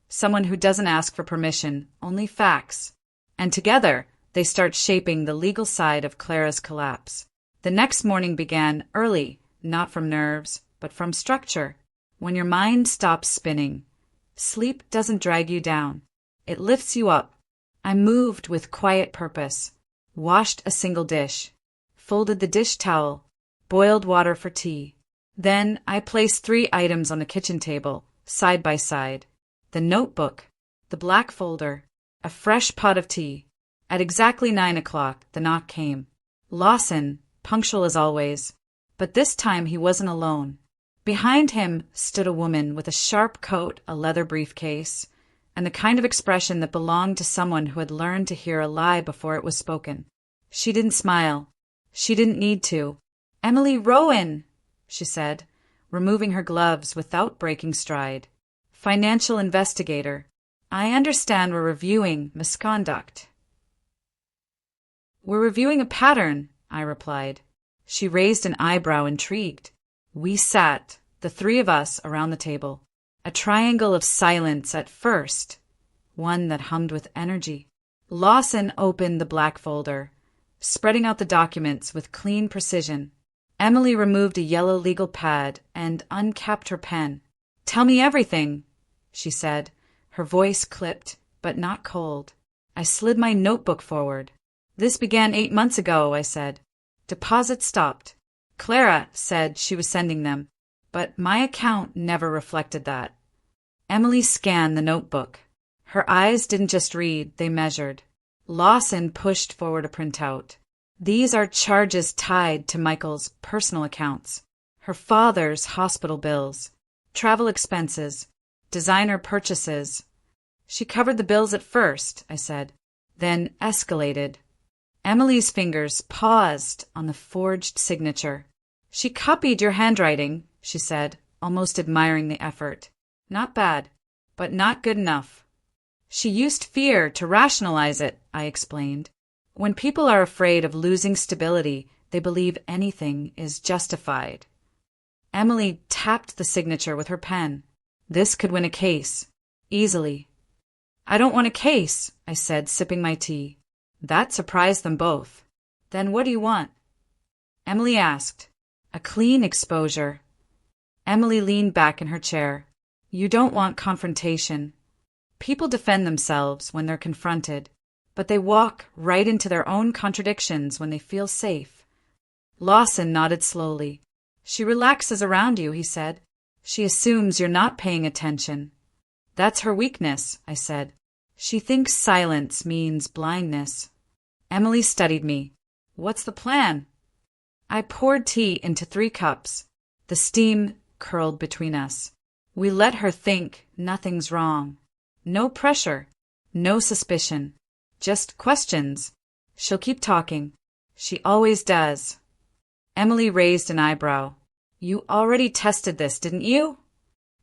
Someone who doesn't ask for permission, only facts. And together, they start shaping the legal side of Clara's collapse. The next morning began early, not from nerves, but from structure. When your mind stops spinning, sleep doesn't drag you down. It lifts you up. I moved with quiet purpose, washed a single dish, folded the dish towel, boiled water for tea. Then I placed 3 items on the kitchen table, side by side. The notebook, the black folder, a fresh pot of tea. At exactly 9 o'clock, the knock came. Lawson, punctual as always, but this time he wasn't alone. Behind him stood a woman with a sharp coat, a leather briefcase, and the kind of expression that belonged to someone who had learned to hear a lie before it was spoken. She didn't smile. She didn't need to. "Emily Rowan," she said, removing her gloves without breaking stride. "Financial investigator. I understand we're reviewing misconduct." "We're reviewing a pattern," I replied. She raised an eyebrow, intrigued. We sat, the 3 of us, around the table. A triangle of silence at first, one that hummed with energy. Lawson opened the black folder, spreading out the documents with clean precision. Emily removed a yellow legal pad and uncapped her pen. "Tell me everything," she said, her voice clipped, but not cold. I slid my notebook forward. "This began 8 months ago," I said. "Deposits stopped. Clara said she was sending them, but my account never reflected that." Emily scanned the notebook. Her eyes didn't just read, they measured. Lawson pushed forward a printout. "These are charges tied to Michael's personal accounts, her father's hospital bills, travel expenses, designer purchases." "She covered the bills at first," I said, then escalated. Emily's fingers paused on the forged signature. "She copied your handwriting," she said, almost admiring the effort. "Not bad, but not good enough." "She used fear to rationalize it," I explained. "When people are afraid of losing stability, they believe anything is justified." Emily tapped the signature with her pen. This could win a case. Easily. "I don't want a case," I said, sipping my tea. That surprised them both. "Then what do you want?" Emily asked. "A clean exposure." Emily leaned back in her chair. "You don't want confrontation. People defend themselves when they're confronted, but they walk right into their own contradictions when they feel safe." Lawson nodded slowly. "She relaxes around you," he said. "She assumes you're not paying attention." "That's her weakness," I said. "She thinks silence means blindness." Emily studied me. "What's the plan?" I poured tea into 3 cups. The steam curled between us. We let her think nothing's wrong. No pressure, no suspicion, just questions. She'll keep talking. She always does. Emily raised an eyebrow. "You already tested this, didn't you?"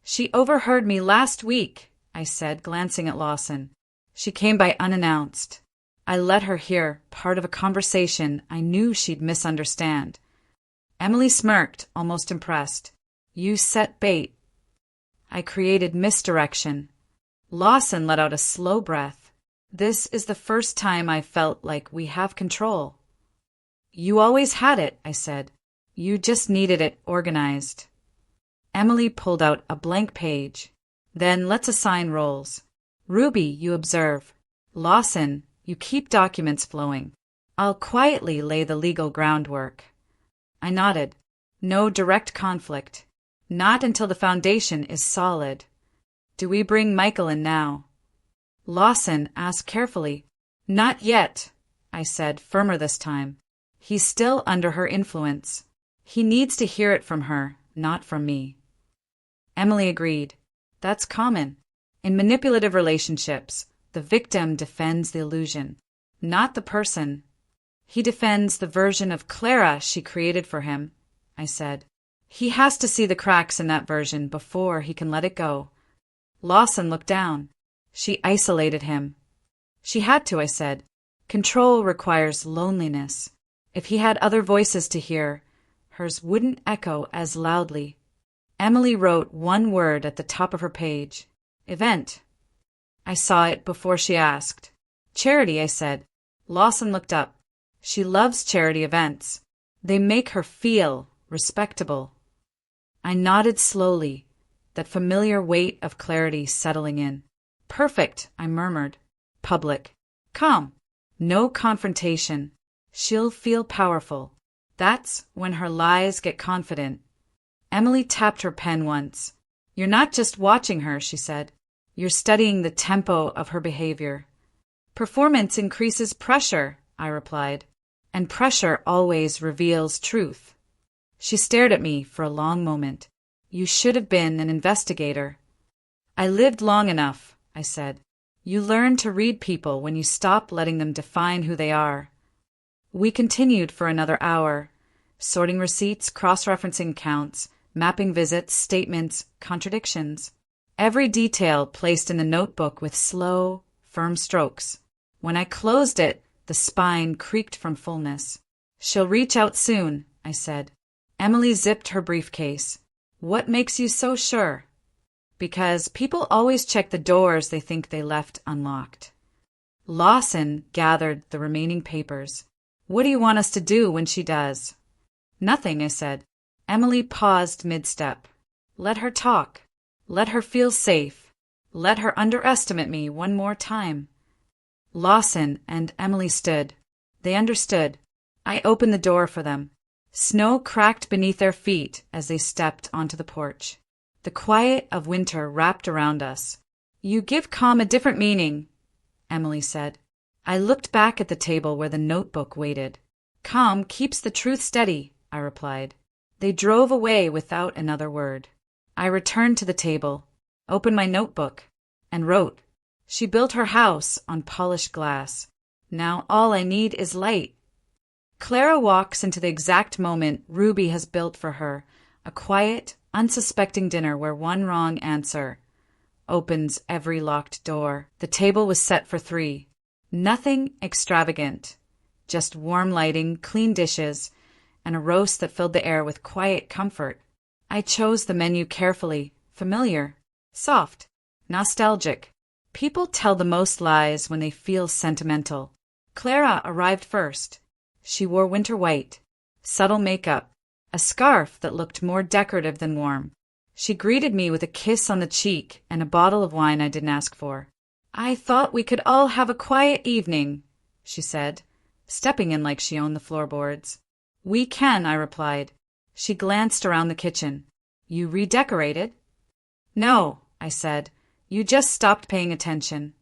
"She overheard me last week," I said, glancing at Lawson. "She came by unannounced. I let her hear part of a conversation I knew she'd misunderstand." Emily smirked, almost impressed. "You set bait." I created misdirection. Lawson let out a slow breath. This is the first time I felt like we have control. You always had it, I said. You just needed it organized. Emily pulled out a blank page. Then let's assign roles. Ruby, you observe. Lawson, you keep documents flowing. I'll quietly lay the legal groundwork. I nodded. No direct conflict. Not until the foundation is solid. Do we bring Michael in now? Lawson asked carefully. Not yet, I said, firmer this time. He's still under her influence. He needs to hear it from her, not from me. Emily agreed. That's common. In manipulative relationships, the victim defends the illusion, not the person. He defends the version of Clara she created for him, I said. He has to see the cracks in that version before he can let it go. Lawson looked down. She isolated him. She had to, I said. Control requires loneliness. If he had other voices to hear, hers wouldn't echo as loudly. Emily wrote one word at the top of her page. Event. I saw it before she asked. Charity, I said. Lawson looked up. She loves charity events. They make her feel respectable. I nodded slowly, that familiar weight of clarity settling in. Perfect, I murmured. Public. Calm. No confrontation. She'll feel powerful. That's when her lies get confident. Emily tapped her pen once. You're not just watching her, she said. You're studying the tempo of her behavior. Performance increases pressure, I replied, and pressure always reveals truth. She stared at me for a long moment. You should have been an investigator. I lived long enough, I said. You learn to read people when you stop letting them define who they are. We continued for another hour, sorting receipts, cross-referencing counts, mapping visits, statements, contradictions. Every detail placed in the notebook with slow, firm strokes. When I closed it, the spine creaked from fullness. She'll reach out soon, I said. Emily zipped her briefcase. What makes you so sure? Because people always check the doors they think they left unlocked. Lawson gathered the remaining papers. What do you want us to do when she does? Nothing, I said. Emily paused mid-step. Let her talk. Let her feel safe. Let her underestimate me one more time. Lawson and Emily stood. They understood. I opened the door for them. Snow cracked beneath their feet as they stepped onto the porch. The quiet of winter wrapped around us. You give calm a different meaning, Emily said. I looked back at the table where the notebook waited. Calm keeps the truth steady, I replied. They drove away without another word. I returned to the table, opened my notebook, and wrote. She built her house on polished glass. Now all I need is light. Clara walks into the exact moment Ruby has built for her, a quiet, unsuspecting dinner where one wrong answer opens every locked door. The table was set for 3. Nothing extravagant, just warm lighting, clean dishes, and a roast that filled the air with quiet comfort. I chose the menu carefully, familiar, soft, nostalgic. People tell the most lies when they feel sentimental. Clara arrived first. She wore winter white, subtle makeup, a scarf that looked more decorative than warm. She greeted me with a kiss on the cheek and a bottle of wine I didn't ask for. I thought we could all have a quiet evening, she said, stepping in like she owned the floorboards. We can, I replied. She glanced around the kitchen. You redecorated? No, I said. You just stopped paying attention.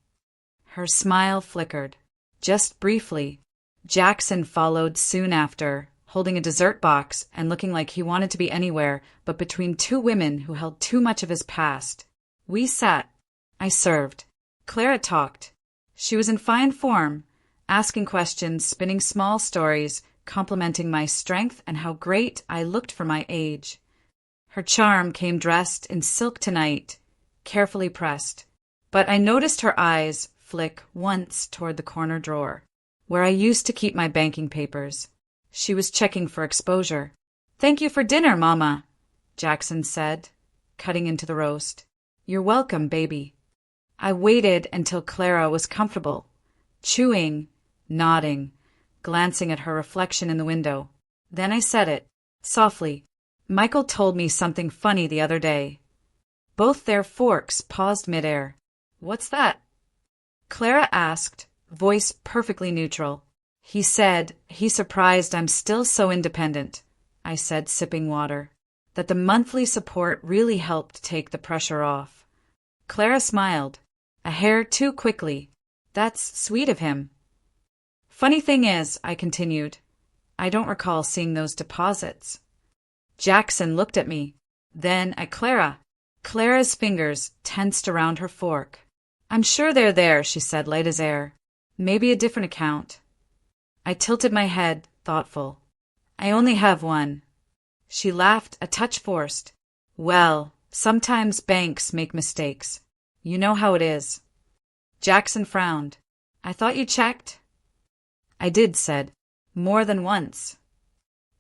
Her smile flickered. Just briefly. Jackson followed soon after, holding a dessert box and looking like he wanted to be anywhere but between 2 women who held too much of his past. We sat. I served. Clara talked. She was in fine form, asking questions, spinning small stories, complimenting my strength and how great I looked for my age. Her charm came dressed in silk tonight, carefully pressed, but I noticed her eyes flick once toward the corner drawer, where I used to keep my banking papers. She was checking for exposure. Thank you for dinner, Mama, Jackson said, cutting into the roast. You're welcome, baby. I waited until Clara was comfortable, chewing, nodding, glancing at her reflection in the window. Then I said it, softly. Michael told me something funny the other day. Both their forks paused midair. What's that? Clara asked, voice perfectly neutral. He said, he's surprised I'm still so independent, I said, sipping water. That the monthly support really helped take the pressure off. Clara smiled, a hair too quickly. That's sweet of him. Funny thing is, I continued, I don't recall seeing those deposits. Jackson looked at me, then at Clara. Clara's fingers tensed around her fork. I'm sure they're there, she said, light as air. Maybe a different account. I tilted my head, thoughtful. I only have one. She laughed, a touch forced. Well, sometimes banks make mistakes. You know how it is. Jackson frowned. I thought you checked? I did, said. More than once.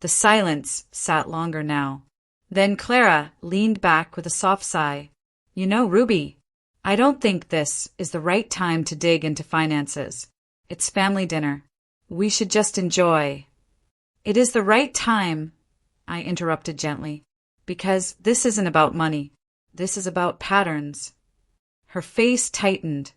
The silence sat longer now. Then Clara leaned back with a soft sigh. You know, Ruby, I don't think this is the right time to dig into finances. It's family dinner. We should just enjoy. It is the right time, I interrupted gently, because this isn't about money. This is about patterns. Her face tightened.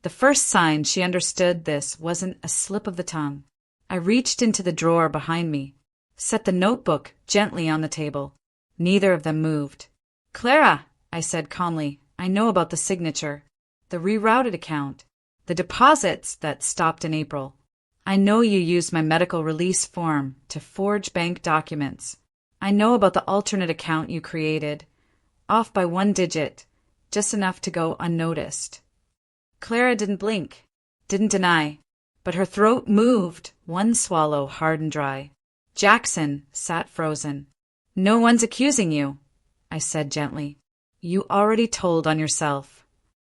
The first sign she understood this wasn't a slip of the tongue. I reached into the drawer behind me, set the notebook gently on the table. Neither of them moved. Clara, I said calmly, I know about the signature, the rerouted account, the deposits that stopped in April. I know you used my medical release form to forge bank documents. I know about the alternate account you created, off by one digit, just enough to go unnoticed. Clara didn't blink, didn't deny, but her throat moved, one swallow hard and dry. Jackson sat frozen. No one's accusing you, I said gently. You already told on yourself.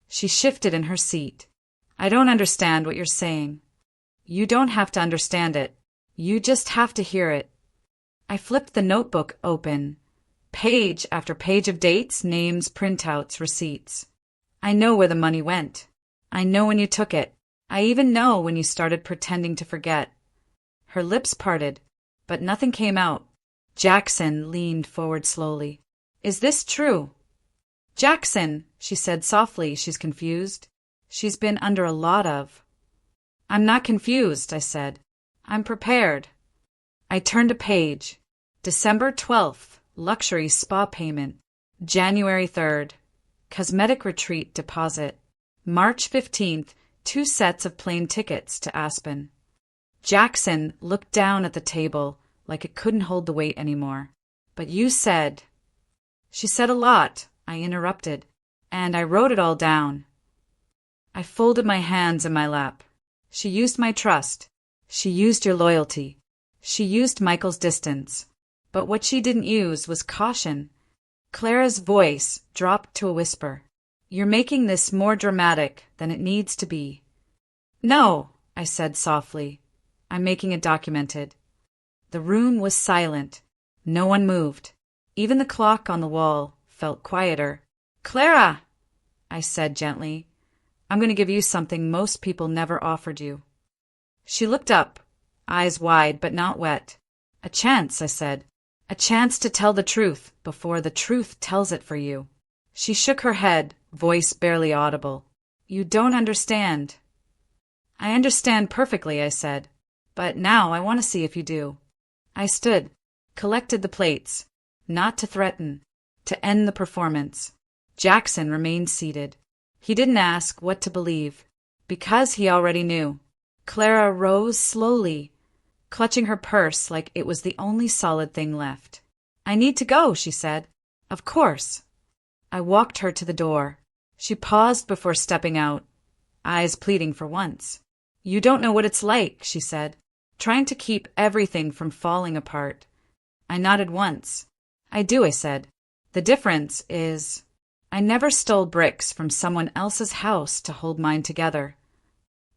She shifted in her seat. I don't understand what you're saying. You don't have to understand it. You just have to hear it. I flipped the notebook open. Page after page of dates, names, printouts, receipts. I know where the money went. I know when you took it. I even know when you started pretending to forget. Her lips parted, but nothing came out. Jackson leaned forward slowly. Is this true? Jackson, she said softly, she's confused. She's been under a lot of. I'm not confused, I said. I'm prepared. I turned a page. December 12th, luxury spa payment. January 3rd, cosmetic retreat deposit. March 15th, 2 sets of plane tickets to Aspen. Jackson looked down at the table like it couldn't hold the weight anymore. But you said. She said a lot, I interrupted, and I wrote it all down. I folded my hands in my lap. She used my trust. She used your loyalty. She used Michael's distance. But what she didn't use was caution. Clara's voice dropped to a whisper. You're making this more dramatic than it needs to be. No, I said softly. I'm making it documented. The room was silent. No one moved. Even the clock on the wall felt quieter. Clara, I said gently, I'm going to give you something most people never offered you. She looked up, eyes wide but not wet. A chance, I said. A chance to tell the truth before the truth tells it for you. She shook her head, voice barely audible. You don't understand. I understand perfectly, I said. But now I want to see if you do. I stood, collected the plates, not to threaten, to end the performance. Jackson remained seated. He didn't ask what to believe, because he already knew. Clara rose slowly, clutching her purse like it was the only solid thing left. I need to go, she said. Of course. I walked her to the door. She paused before stepping out, eyes pleading for once. You don't know what it's like, she said, trying to keep everything from falling apart. I nodded once. I do, I said. The difference is, I never stole bricks from someone else's house to hold mine together.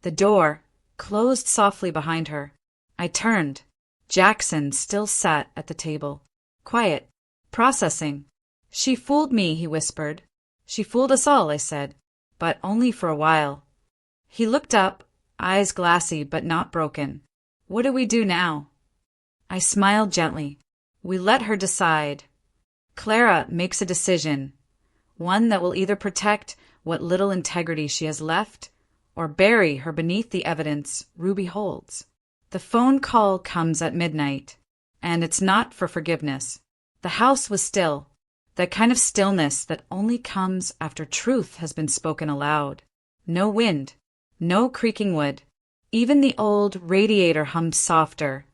The door closed softly behind her. I turned. Jackson still sat at the table, quiet, processing. She fooled me, he whispered. She fooled us all, I said, but only for a while. He looked up, eyes glassy but not broken. What do we do now? I smiled gently. We let her decide. Clara makes a decision, one that will either protect what little integrity she has left or bury her beneath the evidence Ruby holds. The phone call comes at midnight, and it's not for forgiveness. The house was still, that kind of stillness that only comes after truth has been spoken aloud. No wind, no creaking wood. Even the old radiator hummed softer,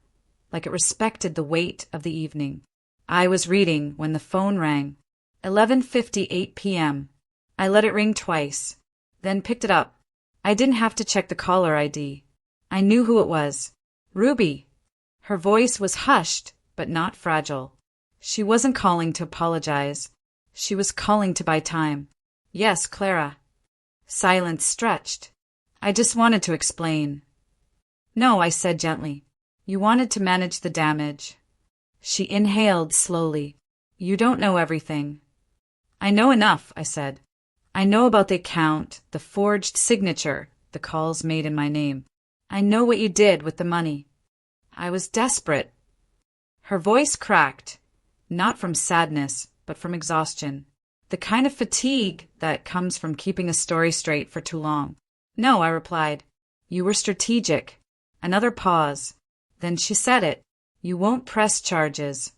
like it respected the weight of the evening. I was reading when the phone rang. 11:58 p.m. I let it ring twice, then picked it up. I didn't have to check the caller ID. I knew who it was. Ruby. Her voice was hushed, but not fragile. She wasn't calling to apologize. She was calling to buy time. Yes, Clara. Silence stretched. I just wanted to explain. No, I said gently. You wanted to manage the damage. She inhaled slowly. You don't know everything. I know enough, I said. I know about the account, the forged signature, the calls made in my name. I know what you did with the money. I was desperate. Her voice cracked, not from sadness, but from exhaustion. The kind of fatigue that comes from keeping a story straight for too long. No, I replied. You were strategic. Another pause. Then she said it. You won't press charges.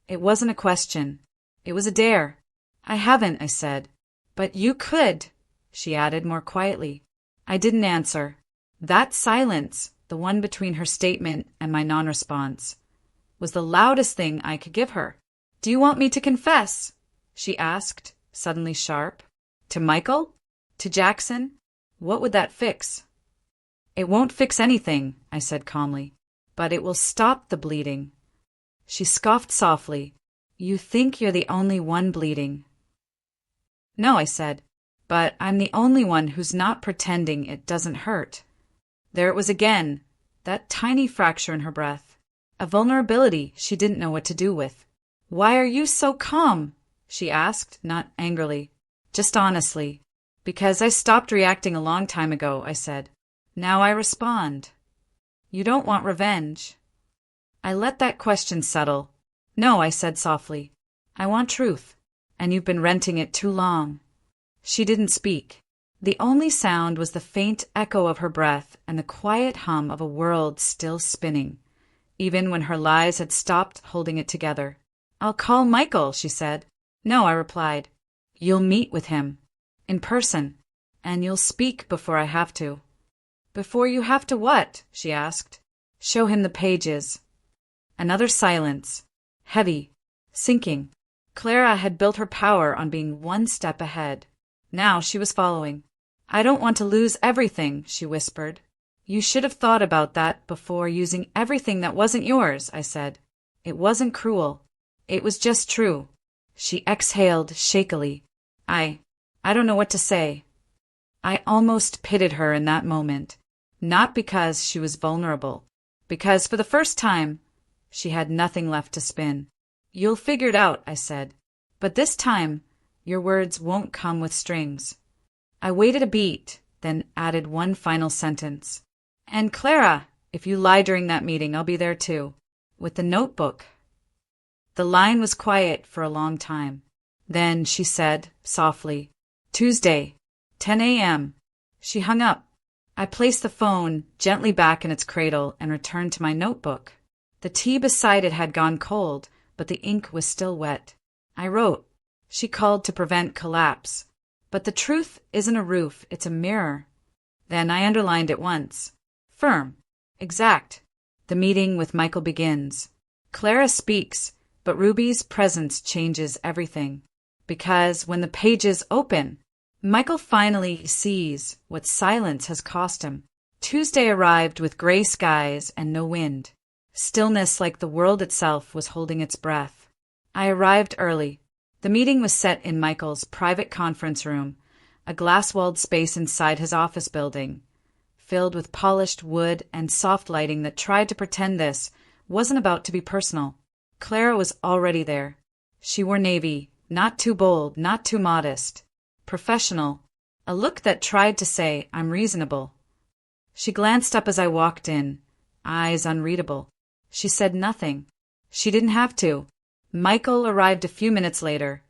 It wasn't a question. It was a dare. I haven't, I said. But you could, she added more quietly. I didn't answer. That silence, the one between her statement and my non-response, was the loudest thing I could give her. Do you want me to confess? She asked, suddenly sharp. To Michael? To Jackson? What would that fix? It won't fix anything, I said calmly, but it will stop the bleeding. She scoffed softly. You think you're the only one bleeding. No, I said, but I'm the only one who's not pretending it doesn't hurt. There it was again, that tiny fracture in her breath, a vulnerability she didn't know what to do with. Why are you so calm? She asked, not angrily, just honestly. Because I stopped reacting a long time ago, I said. Now I respond. You don't want revenge. I let that question settle. No, I said softly. I want truth, and you've been renting it too long. She didn't speak. The only sound was the faint echo of her breath and the quiet hum of a world still spinning, even when her lies had stopped holding it together. I'll call Michael, she said. No, I replied. You'll meet with him. In person. And you'll speak before I have to. Before you have to what? She asked. Show him the pages. Another silence. Heavy. Sinking. Clara had built her power on being one step ahead. Now she was following. I don't want to lose everything, she whispered. You should have thought about that before using everything that wasn't yours, I said. It wasn't cruel. It was just true. She exhaled shakily. I don't know what to say. I almost pitied her in that moment, not because she was vulnerable, because for the first time, she had nothing left to spin. You'll figure it out, I said, but this time, your words won't come with strings. I waited a beat, then added one final sentence. And Clara, if you lie during that meeting, I'll be there too, with the notebook. The line was quiet for a long time. Then she said, softly, Tuesday, 10 a.m. She hung up. I placed the phone gently back in its cradle and returned to my notebook. The tea beside it had gone cold, but the ink was still wet. I wrote. She called to prevent collapse. But the truth isn't a roof, it's a mirror. Then I underlined it once. Firm. Exact. The meeting with Michael begins. Clara speaks, but Ruby's presence changes everything. Because when the pages open, Michael finally sees what silence has cost him. Tuesday arrived with gray skies and no wind. Stillness like the world itself was holding its breath. I arrived early. The meeting was set in Michael's private conference room, a glass-walled space inside his office building, filled with polished wood and soft lighting that tried to pretend this wasn't about to be personal. Clara was already there. She wore navy, not too bold, not too modest. professional, a look that tried to say, I'm reasonable. She glanced up as I walked in, eyes unreadable. She said nothing. She didn't have to. Michael arrived a few minutes later,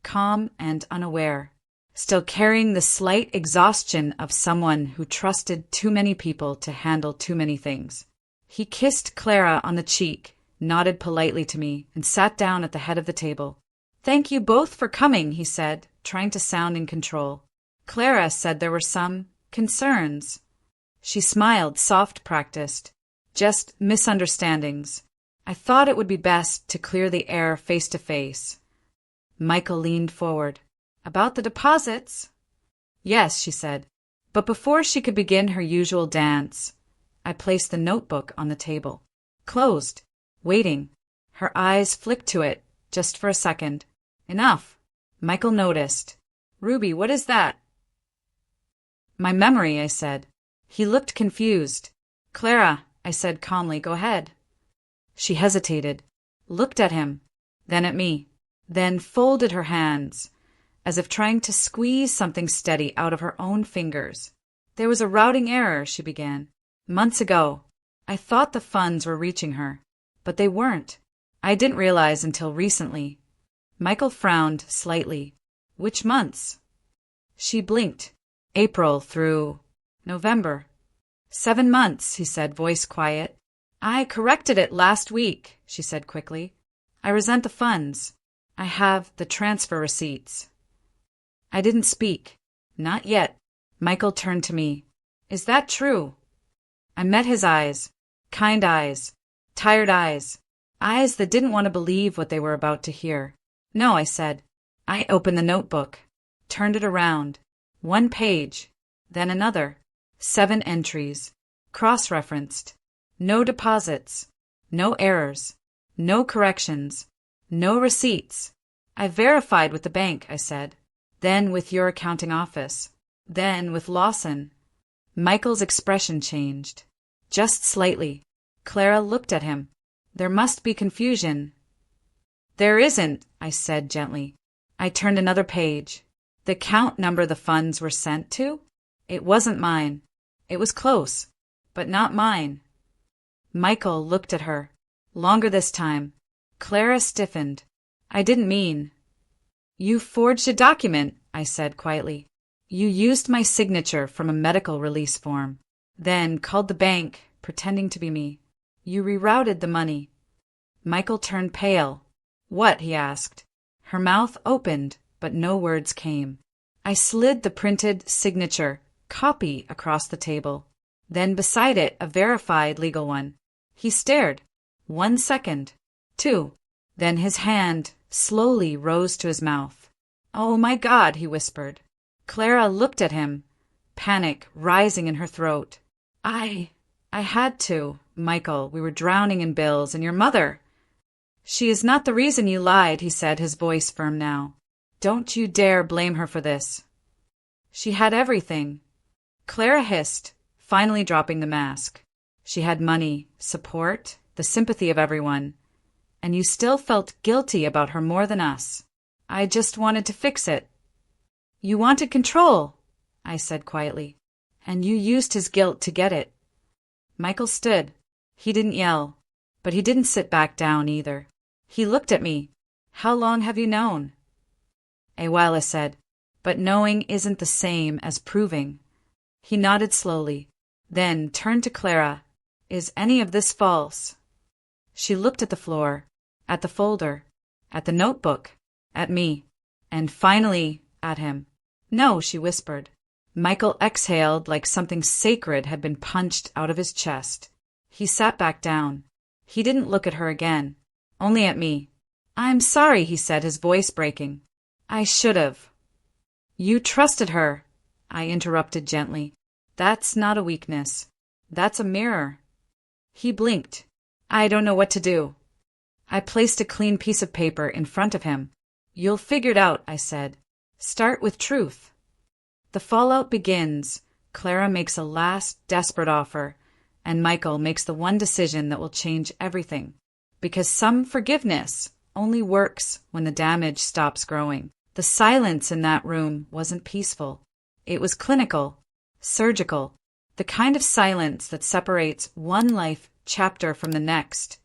calm and unaware, still carrying the slight exhaustion of someone who trusted too many people to handle too many things. He kissed Clara on the cheek, nodded politely to me, and sat down at the head of the table. Thank you both for coming, he said, trying to sound in control. Clara said there were some concerns. She smiled, soft practiced. Just misunderstandings. I thought it would be best to clear the air face to face. Michael leaned forward. About the deposits? Yes, she said. But before she could begin her usual dance, I placed the notebook on the table. Closed. Waiting. Her eyes flicked to it, just for a second. Enough. Michael noticed. Ruby, what is that? My memory, I said. He looked confused. Clara, I said calmly, go ahead. She hesitated, looked at him, then at me, then folded her hands, as if trying to squeeze something steady out of her own fingers. There was a routing error, she began. Months ago, I thought the funds were reaching her, but they weren't. I didn't realize until recently. Michael frowned slightly. Which months? She blinked. April through November. 7 months, he said, voice quiet. I corrected it last week, she said quickly. I resent the funds. I have the transfer receipts. I didn't speak. Not yet. Michael turned to me. Is that true? I met his eyes. Kind eyes. Tired eyes. Eyes that didn't want to believe what they were about to hear. No, I said. I opened the notebook. Turned it around. 1 page. Then another. 7 entries. Cross-referenced. No deposits. No errors. No corrections. No receipts. I verified with the bank, I said. Then with your accounting office. Then with Lawson. Michael's expression changed. Just slightly. Clara looked at him. There must be confusion. There isn't, I said gently. I turned another page. The account number the funds were sent to? It wasn't mine. It was close, but not mine. Michael looked at her. Longer this time. Clara stiffened. I didn't mean. You forged a document, I said quietly. You used my signature from a medical release form. Then called the bank, pretending to be me. You rerouted the money. Michael turned pale. What? He asked. Her mouth opened, but no words came. I slid the printed signature, copy, across the table. Then beside it, a verified legal one. He stared. 1 second. 2. Then his hand slowly rose to his mouth. Oh my God, he whispered. Clara looked at him, panic rising in her throat. I had to, Michael. We were drowning in bills, and your mother. She is not the reason you lied, he said, his voice firm now. Don't you dare blame her for this. She had everything. Clara hissed, finally dropping the mask. She had money, support, the sympathy of everyone. And you still felt guilty about her more than us. I just wanted to fix it. You wanted control, I said quietly. And you used his guilt to get it. Michael stood. He didn't yell, but he didn't sit back down either. He looked at me. How long have you known? A while, I said, but knowing isn't the same as proving. He nodded slowly, then turned to Clara. Is any of this false? She looked at the floor, at the folder, at the notebook, at me, and finally at him. No, she whispered. Michael exhaled like something sacred had been punched out of his chest. He sat back down. He didn't look at her again, only at me. I'm sorry, he said, his voice breaking. I should have. You trusted her, I interrupted gently. That's not a weakness. That's a mirror. He blinked. I don't know what to do. I placed a clean piece of paper in front of him. You'll figure it out, I said. Start with truth. The fallout begins. Clara makes a last desperate offer, and Michael makes the one decision that will change everything. Because some forgiveness only works when the damage stops growing. The silence in that room wasn't peaceful. It was clinical, surgical, the kind of silence that separates one life chapter from the next.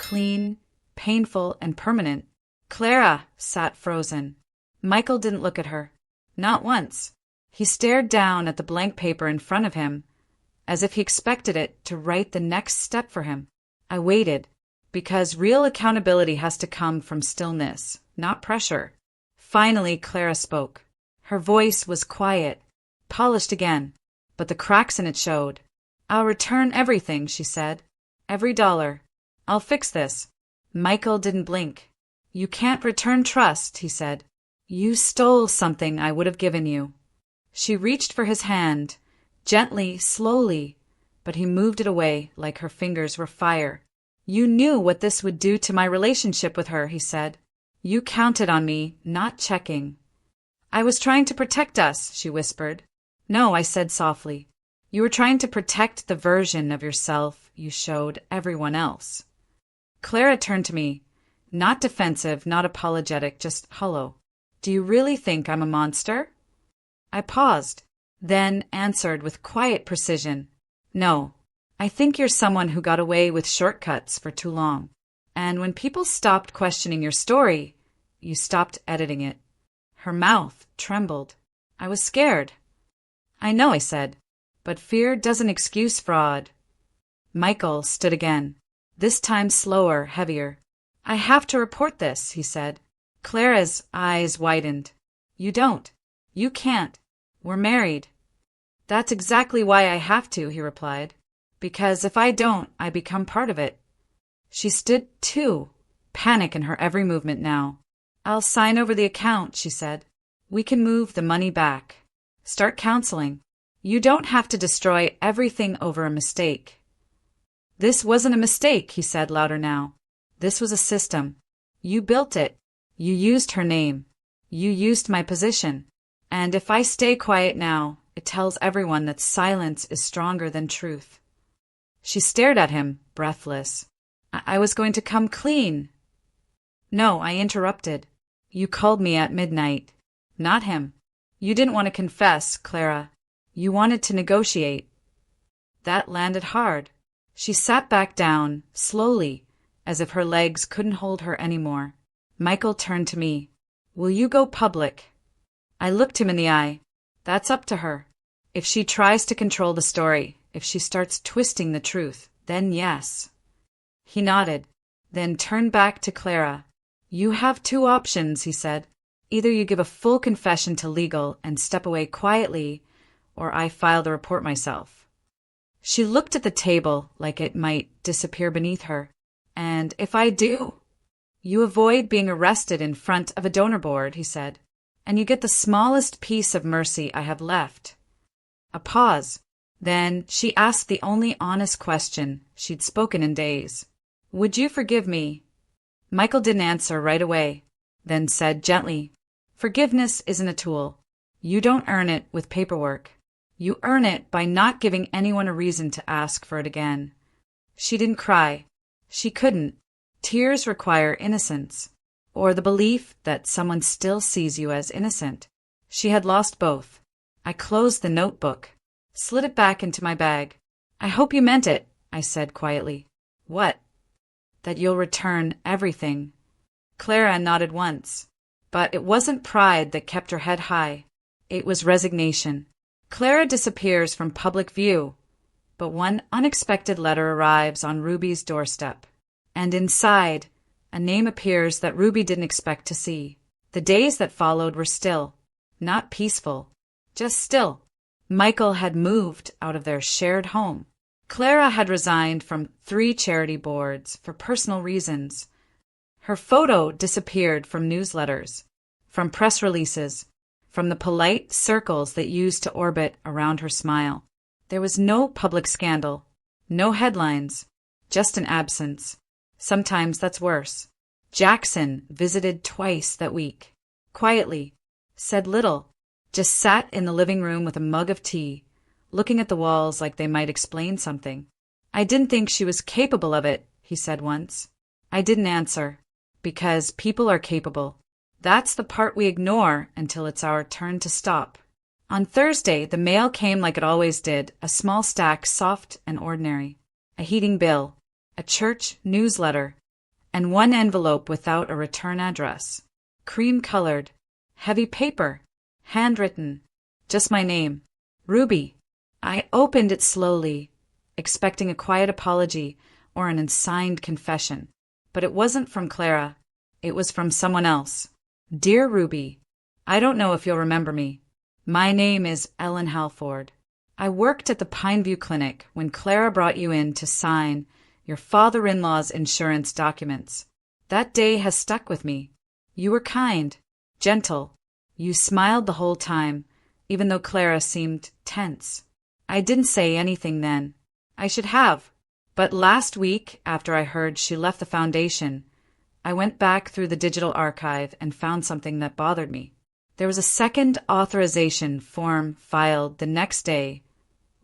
Clean, painful, and permanent. Clara sat frozen. Michael didn't look at her. Not once. He stared down at the blank paper in front of him, as if he expected it to write the next step for him. I waited, because real accountability has to come from stillness, not pressure. Finally, Clara spoke. Her voice was quiet, polished again, but the cracks in it showed. "I'll return everything," she said. "Every dollar. I'll fix this." Michael didn't blink. "You can't return trust," he said. "You stole something I would have given you." She reached for his hand, gently, slowly, but he moved it away like her fingers were fire. "You knew what this would do to my relationship with her," he said. "You counted on me, not checking." "I was trying to protect us," she whispered. "No," I said softly. "You were trying to protect the version of yourself you showed everyone else." Clara turned to me, not defensive, not apologetic, just hollow. "Do you really think I'm a monster?" I paused, then answered with quiet precision. "No, I think you're someone who got away with shortcuts for too long. And when people stopped questioning your story, you stopped editing it." Her mouth trembled. I was scared. "I know," I said, "but fear doesn't excuse fraud." Michael stood again, this time slower, heavier. "I have to report this," he said. Clara's eyes widened. "You don't. You can't. We're married." "That's exactly why I have to," he replied. "Because if I don't, I become part of it." She stood too, panic in her every movement now. "I'll sign over the account," she said. "We can move the money back. Start counseling. You don't have to destroy everything over a mistake." "This wasn't a mistake," he said louder now. "This was a system. You built it. You used her name. You used my position. And if I stay quiet now, it tells everyone that silence is stronger than truth." She stared at him, breathless. I was going to come clean." "No," I interrupted. "You called me at midnight. Not him. You didn't want to confess, Clara. You wanted to negotiate." That landed hard. She sat back down, slowly, as if her legs couldn't hold her anymore. Michael turned to me. "Will you go public?" I looked him in the eye. "That's up to her. If she tries to control the story, if she starts twisting the truth, then yes." He nodded, then turned back to Clara. "You have two options," he said. "Either you give a full confession to legal and step away quietly, or I file the report myself." She looked at the table like it might disappear beneath her. "And if I do?" "You avoid being arrested in front of a donor board," he said, "and you get the smallest piece of mercy I have left." A pause. Then she asked the only honest question she'd spoken in days. "Would you forgive me?" Michael didn't answer right away, then said gently, "Forgiveness isn't a tool. You don't earn it with paperwork. You earn it by not giving anyone a reason to ask for it again." She didn't cry. She couldn't. Tears require innocence, or the belief that someone still sees you as innocent. She had lost both. I closed the notebook, slid it back into my bag. "I hope you meant it," I said quietly. "What?" "That you'll return everything." Clara nodded once, but it wasn't pride that kept her head high. It was resignation. Clara disappears from public view, but one unexpected letter arrives on Ruby's doorstep. And inside, a name appears that Ruby didn't expect to see. The days that followed were still, not peaceful, just still. Michael had moved out of their shared home. Clara had resigned from 3 charity boards for personal reasons. Her photo disappeared from newsletters, from press releases, from the polite circles that used to orbit around her smile. There was no public scandal, no headlines, just an absence. Sometimes that's worse. Jackson visited twice that week. Quietly. Said little. Just sat in the living room with a mug of tea, looking at the walls like they might explain something. "I didn't think she was capable of it," he said once. I didn't answer. Because people are capable. That's the part we ignore until it's our turn to stop. On Thursday, the mail came like it always did, a small stack, soft and ordinary. A heating bill, a church newsletter, and one envelope without a return address. Cream-colored, heavy paper, handwritten, just my name, Ruby. I opened it slowly, expecting a quiet apology or an unsigned confession. But it wasn't from Clara. It was from someone else. Dear Ruby, I don't know if you'll remember me. My name is Ellen Halford. I worked at the Pineview Clinic when Clara brought you in to sign your father-in-law's insurance documents. That day has stuck with me. You were kind, gentle. You smiled the whole time, even though Clara seemed tense. I didn't say anything then. I should have. But last week, after I heard she left the foundation, I went back through the digital archive and found something that bothered me. There was a second authorization form filed the next day,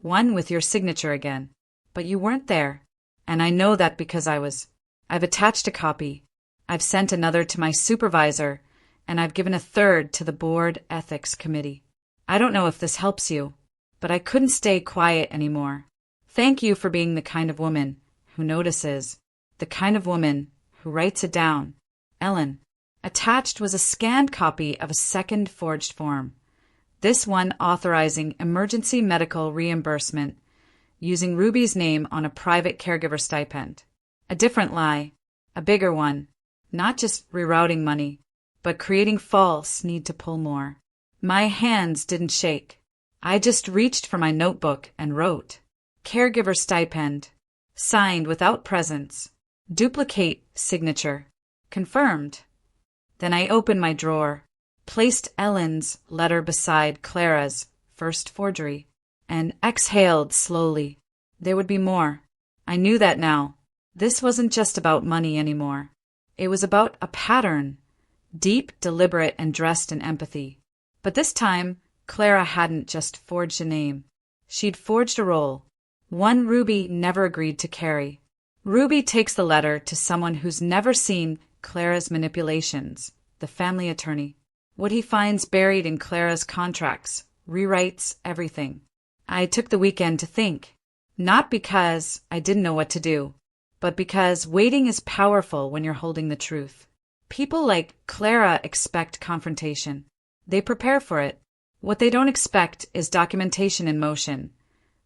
one with your signature again. But you weren't there, and I know that because I've attached a copy. I've sent another to my supervisor, and I've given a third to the board ethics committee. I don't know if this helps you, but I couldn't stay quiet anymore. Thank you for being the kind of woman who notices, the kind of woman who writes it down. Ellen. Attached was a scanned copy of a second forged form, this one authorizing emergency medical reimbursement using Ruby's name on a private caregiver stipend. A different lie, a bigger one, not just rerouting money, but creating false need to pull more. My hands didn't shake. I just reached for my notebook and wrote, caregiver stipend, signed without presence, duplicate signature, confirmed. Then I opened my drawer, placed Ellen's letter beside Clara's first forgery, and exhaled slowly. There would be more. I knew that now. This wasn't just about money anymore. It was about a pattern, deep, deliberate, and dressed in empathy. But this time, Clara hadn't just forged a name. She'd forged a role, one Ruby never agreed to carry. Ruby takes the letter to someone who's never seen Clara's manipulations, the family attorney. What he finds buried in Clara's contracts rewrites everything. I took the weekend to think, not because I didn't know what to do, but because waiting is powerful when you're holding the truth. People like Clara expect confrontation. They prepare for it. What they don't expect is documentation in motion.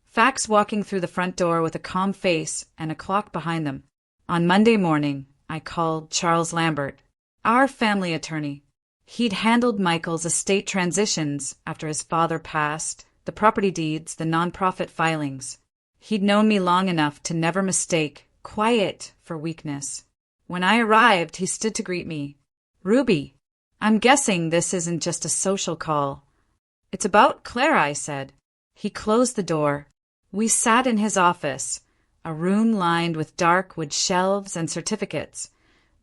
Facts walking through the front door with a calm face and a clock behind them. On Monday morning, I called Charles Lambert, our family attorney. He'd handled Michael's estate transitions after his father passed, the property deeds, the nonprofit filings. He'd known me long enough to never mistake quiet for weakness. When I arrived, he stood to greet me. Ruby, I'm guessing this isn't just a social call. It's about Clara, I said. He closed the door. We sat in his office, a room lined with dark wood shelves and certificates,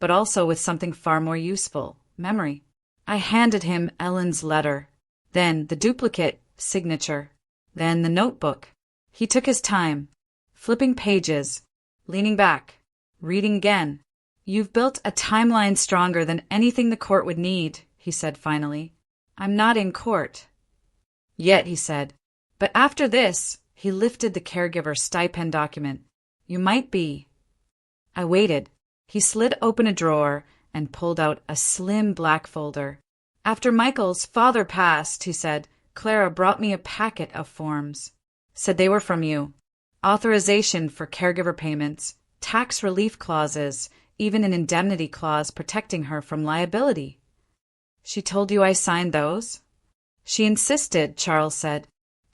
but also with something far more useful, memory. I handed him Ellen's letter, then the duplicate signature, then the notebook. He took his time, flipping pages, leaning back, reading again. You've built a timeline stronger than anything the court would need, he said finally. I'm not in court. Yet, he said. But after this, he lifted the caregiver stipend document. You might be. I waited. He slid open a drawer and pulled out a slim black folder. After Michael's father passed, he said, Clara brought me a packet of forms. Said they were from you. Authorization for caregiver payments, tax relief clauses, even an indemnity clause protecting her from liability. She told you I signed those? She insisted, Charles said,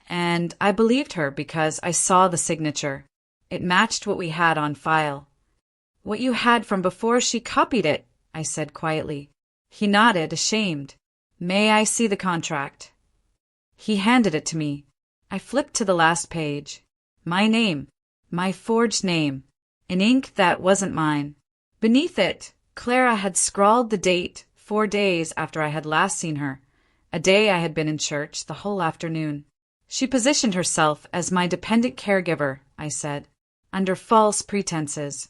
and I believed her because I saw the signature. It matched what we had on file. What you had from before she copied it, I said quietly. He nodded, ashamed. May I see the contract? He handed it to me. I flipped to the last page. My name, my forged name, in ink that wasn't mine. Beneath it, Clara had scrawled the date 4 days after I had last seen her, a day I had been in church the whole afternoon. She positioned herself as my dependent caregiver, I said, under false pretenses.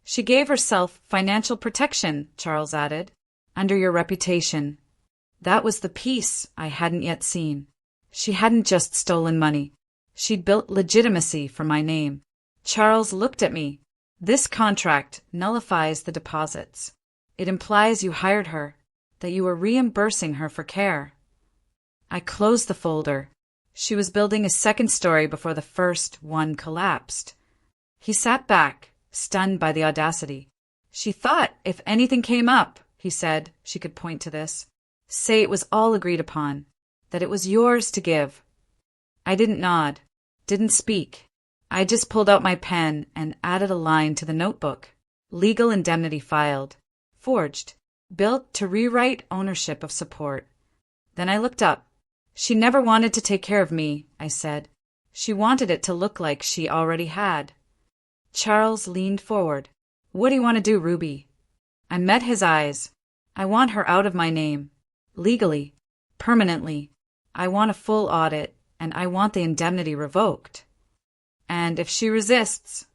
She gave herself financial protection, Charles added. Under your reputation. That was the piece I hadn't yet seen. She hadn't just stolen money. She'd built legitimacy for my name. Charles looked at me. This contract nullifies the deposits. It implies you hired her, that you were reimbursing her for care. I closed the folder. She was building a second story before the first one collapsed. He sat back, stunned by the audacity. She thought if anything came up, he said, she could point to this. Say it was all agreed upon, that it was yours to give. I didn't nod, didn't speak. I just pulled out my pen and added a line to the notebook. Legal indemnity filed. Forged. Built to rewrite ownership of support. Then I looked up. She never wanted to take care of me, I said. She wanted it to look like she already had. Charles leaned forward. What do you want to do, Ruby? I met his eyes. I want her out of my name. Legally. Permanently. I want a full audit, and I want the indemnity revoked. And if she resists...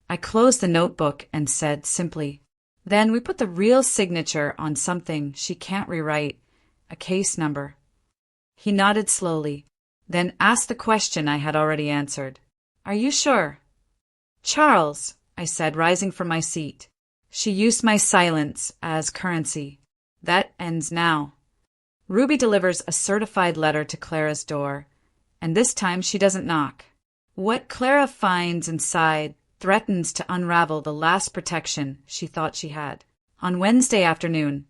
I closed the notebook and said simply, then we put the real signature on something she can't rewrite, a case number. He nodded slowly, then asked the question I had already answered. Are you sure? Charles, I said, rising from my seat. She used my silence as currency. That ends now. Ruby delivers a certified letter to Clara's door, and this time she doesn't knock. What Clara finds inside threatens to unravel the last protection she thought she had. On Wednesday afternoon,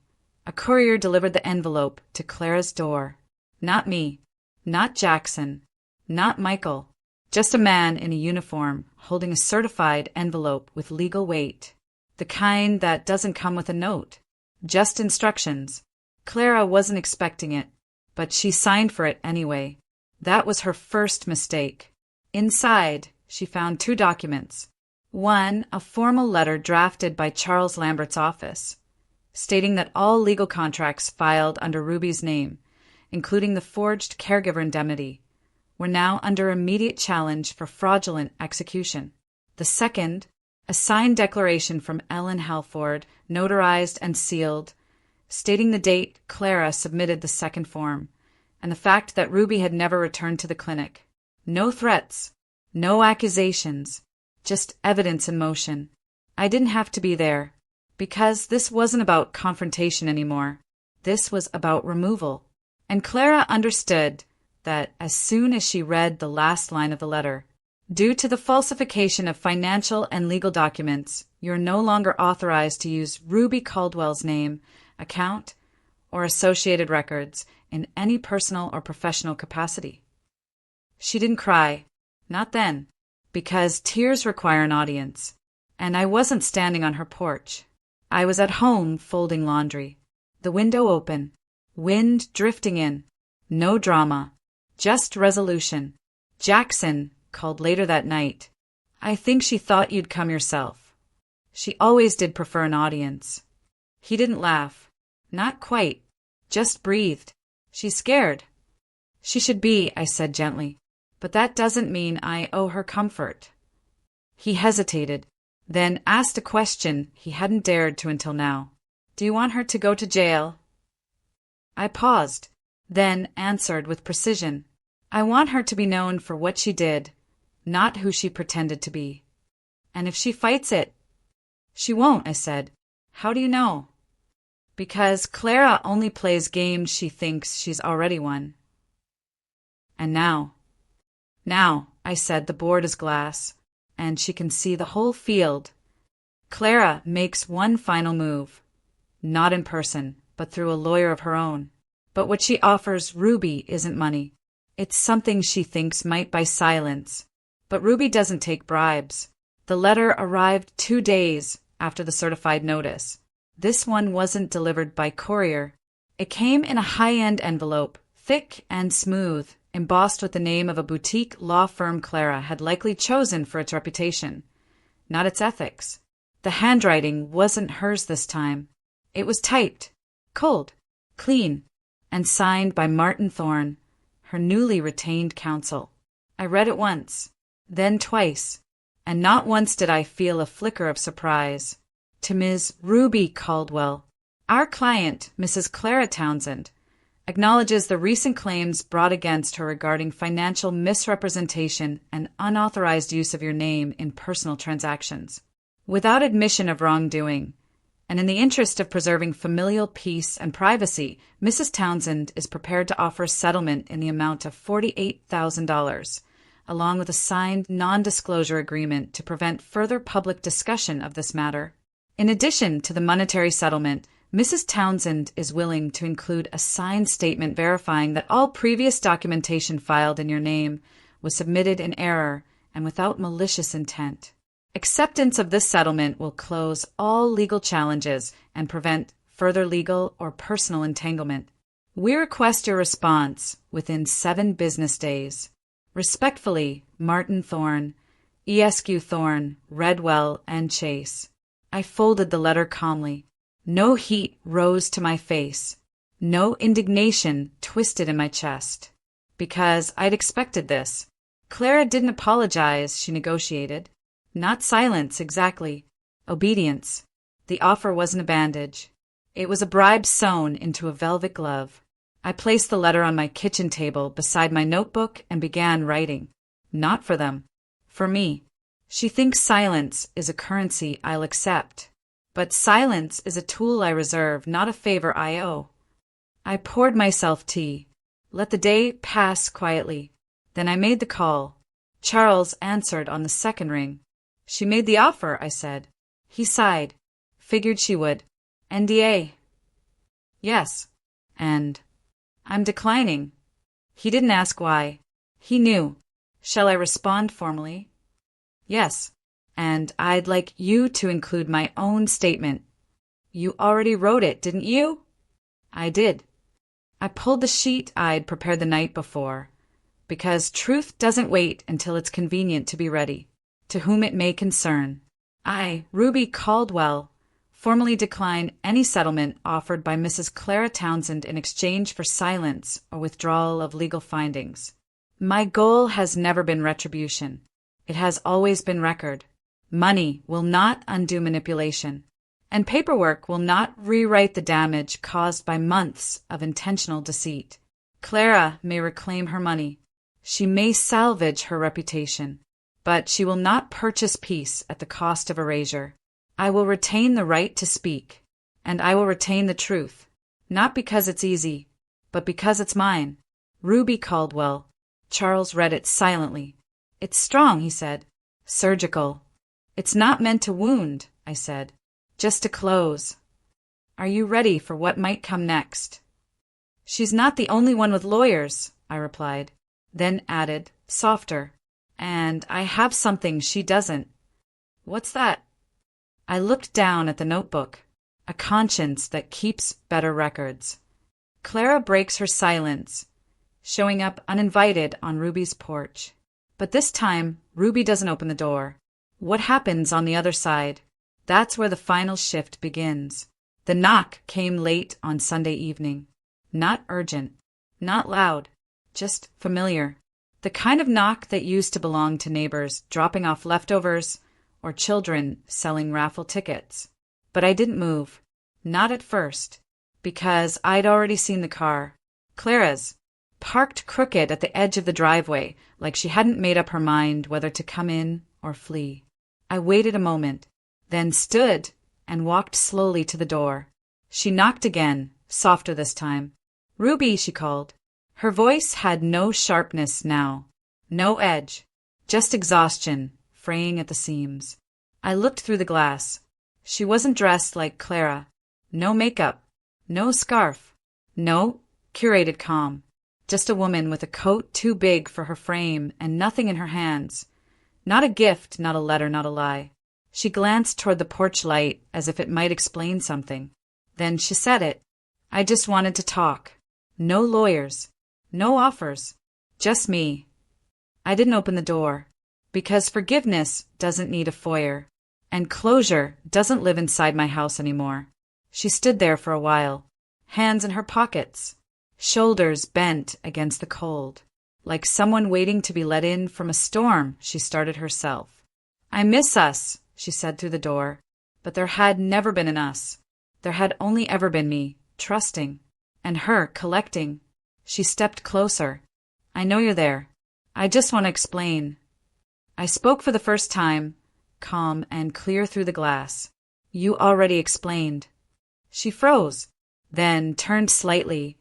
a courier delivered the envelope to Clara's door. Not me, not Jackson, not Michael, just a man in a uniform holding a certified envelope with legal weight, the kind that doesn't come with a note, just instructions. Clara wasn't expecting it, but she signed for it anyway. That was her first mistake. Inside, she found 2 documents. One, a formal letter drafted by Charles Lambert's office, stating that all legal contracts filed under Ruby's name, including the forged caregiver indemnity, were now under immediate challenge for fraudulent execution. The second, a signed declaration from Ellen Halford, notarized and sealed, stating the date Clara submitted the second form, and the fact that Ruby had never returned to the clinic. No threats, no accusations, just evidence in motion. I didn't have to be there, because this wasn't about confrontation anymore. This was about removal. And Clara understood that as soon as she read the last line of the letter, due to the falsification of financial and legal documents, you're no longer authorized to use Ruby Caldwell's name, account, or associated records in any personal or professional capacity. She didn't cry, not then, because tears require an audience, and I wasn't standing on her porch. I was at home folding laundry, the window open, wind drifting in, no drama, just resolution. Jackson called later that night. I think she thought you'd come yourself. She always did prefer an audience. He didn't laugh. Not quite. Just breathed. She's scared. She should be, I said gently. But that doesn't mean I owe her comfort. He hesitated, then asked a question he hadn't dared to until now. Do you want her to go to jail? I paused, then answered with precision. I want her to be known for what she did, not who she pretended to be. And if she fights it... She won't, I said. How do you know? Because Clara only plays games she thinks she's already won. And now, I said, the board is glass, and she can see the whole field. Clara makes one final move, not in person, but through a lawyer of her own. But what she offers Ruby isn't money. It's something she thinks might buy silence. But Ruby doesn't take bribes. The letter arrived 2 days after the certified notice. This one wasn't delivered by courier. It came in a high-end envelope, thick and smooth, embossed with the name of a boutique law firm Clara had likely chosen for its reputation, not its ethics. The handwriting wasn't hers this time. It was typed, cold, clean, and signed by Martin Thorne, her newly retained counsel. I read it once, then twice, and not once did I feel a flicker of surprise. To Ms. Ruby Caldwell, Our client, Mrs. Clara Townsend, acknowledges the recent claims brought against her regarding financial misrepresentation and unauthorized use of your name in personal transactions. Without admission of wrongdoing, and in the interest of preserving familial peace and privacy, Mrs. Townsend is prepared to offer a settlement in the amount of $48,000, along with a signed non-disclosure agreement to prevent further public discussion of this matter. In addition to the monetary settlement, Mrs. Townsend is willing to include a signed statement verifying that all previous documentation filed in your name was submitted in error and without malicious intent. Acceptance of this settlement will close all legal challenges and prevent further legal or personal entanglement. We request your response within 7 business days. Respectfully, Martin Thorne, Esq Thorne, Redwell, and Chase. I folded the letter calmly. No heat rose to my face. No indignation twisted in my chest. Because I'd expected this. Clara didn't apologize, she negotiated. Not silence, exactly. Obedience. The offer wasn't a bandage. It was a bribe sewn into a velvet glove. I placed the letter on my kitchen table beside my notebook and began writing. Not for them. For me. She thinks silence is a currency I'll accept. But silence is a tool I reserve, not a favor I owe. I poured myself tea. Let the day pass quietly. Then I made the call. Charles answered on the second ring. She made the offer, I said. He sighed. Figured she would. NDA. Yes. And I'm declining. He didn't ask why. He knew. Shall I respond formally? Yes. And I'd like you to include my own statement. You already wrote it, didn't you? I did. I pulled the sheet I'd prepared the night before, because truth doesn't wait until it's convenient to be ready. To whom it may concern. I, Ruby Caldwell, formally decline any settlement offered by Mrs. Clara Townsend in exchange for silence or withdrawal of legal findings. My goal has never been retribution. It has always been record. Money will not undo manipulation, and paperwork will not rewrite the damage caused by months of intentional deceit. Clara may reclaim her money. She may salvage her reputation. But she will not purchase peace at the cost of erasure. I will retain the right to speak, and I will retain the truth, not because it's easy, but because it's mine. Ruby Caldwell. Charles read it silently. It's strong, he said. Surgical. It's not meant to wound, I said. Just to close. Are you ready for what might come next? She's not the only one with lawyers, I replied, then added, softer. And I have something she doesn't. What's that? I looked down at the notebook. A conscience that keeps better records. Clara breaks her silence, showing up uninvited on Ruby's porch. But this time, Ruby doesn't open the door. What happens on the other side? That's where the final shift begins. The knock came late on Sunday evening. Not urgent, not loud, just familiar. The kind of knock that used to belong to neighbors dropping off leftovers or children selling raffle tickets. But I didn't move. Not at first. Because I'd already seen the car. Clara's. Parked crooked at the edge of the driveway, like she hadn't made up her mind whether to come in or flee. I waited a moment, then stood and walked slowly to the door. She knocked again, softer this time. Ruby, she called. Her voice had no sharpness now, no edge, just exhaustion, fraying at the seams. I looked through the glass. She wasn't dressed like Clara. No makeup, no scarf, no curated calm. Just a woman with a coat too big for her frame and nothing in her hands. Not a gift, not a letter, not a lie. She glanced toward the porch light as if it might explain something. Then she said it. I just wanted to talk. No lawyers. No offers. Just me. I didn't open the door. Because forgiveness doesn't need a foyer. And closure doesn't live inside my house anymore. She stood there for a while. Hands in her pockets. Shoulders bent against the cold. Like someone waiting to be let in from a storm, she started herself. I miss us, she said through the door. But there had never been an us. There had only ever been me, trusting, and her, collecting. She stepped closer. I know you're there. I just want to explain. I spoke for the first time, calm and clear through the glass. You already explained. She froze, then turned slightly,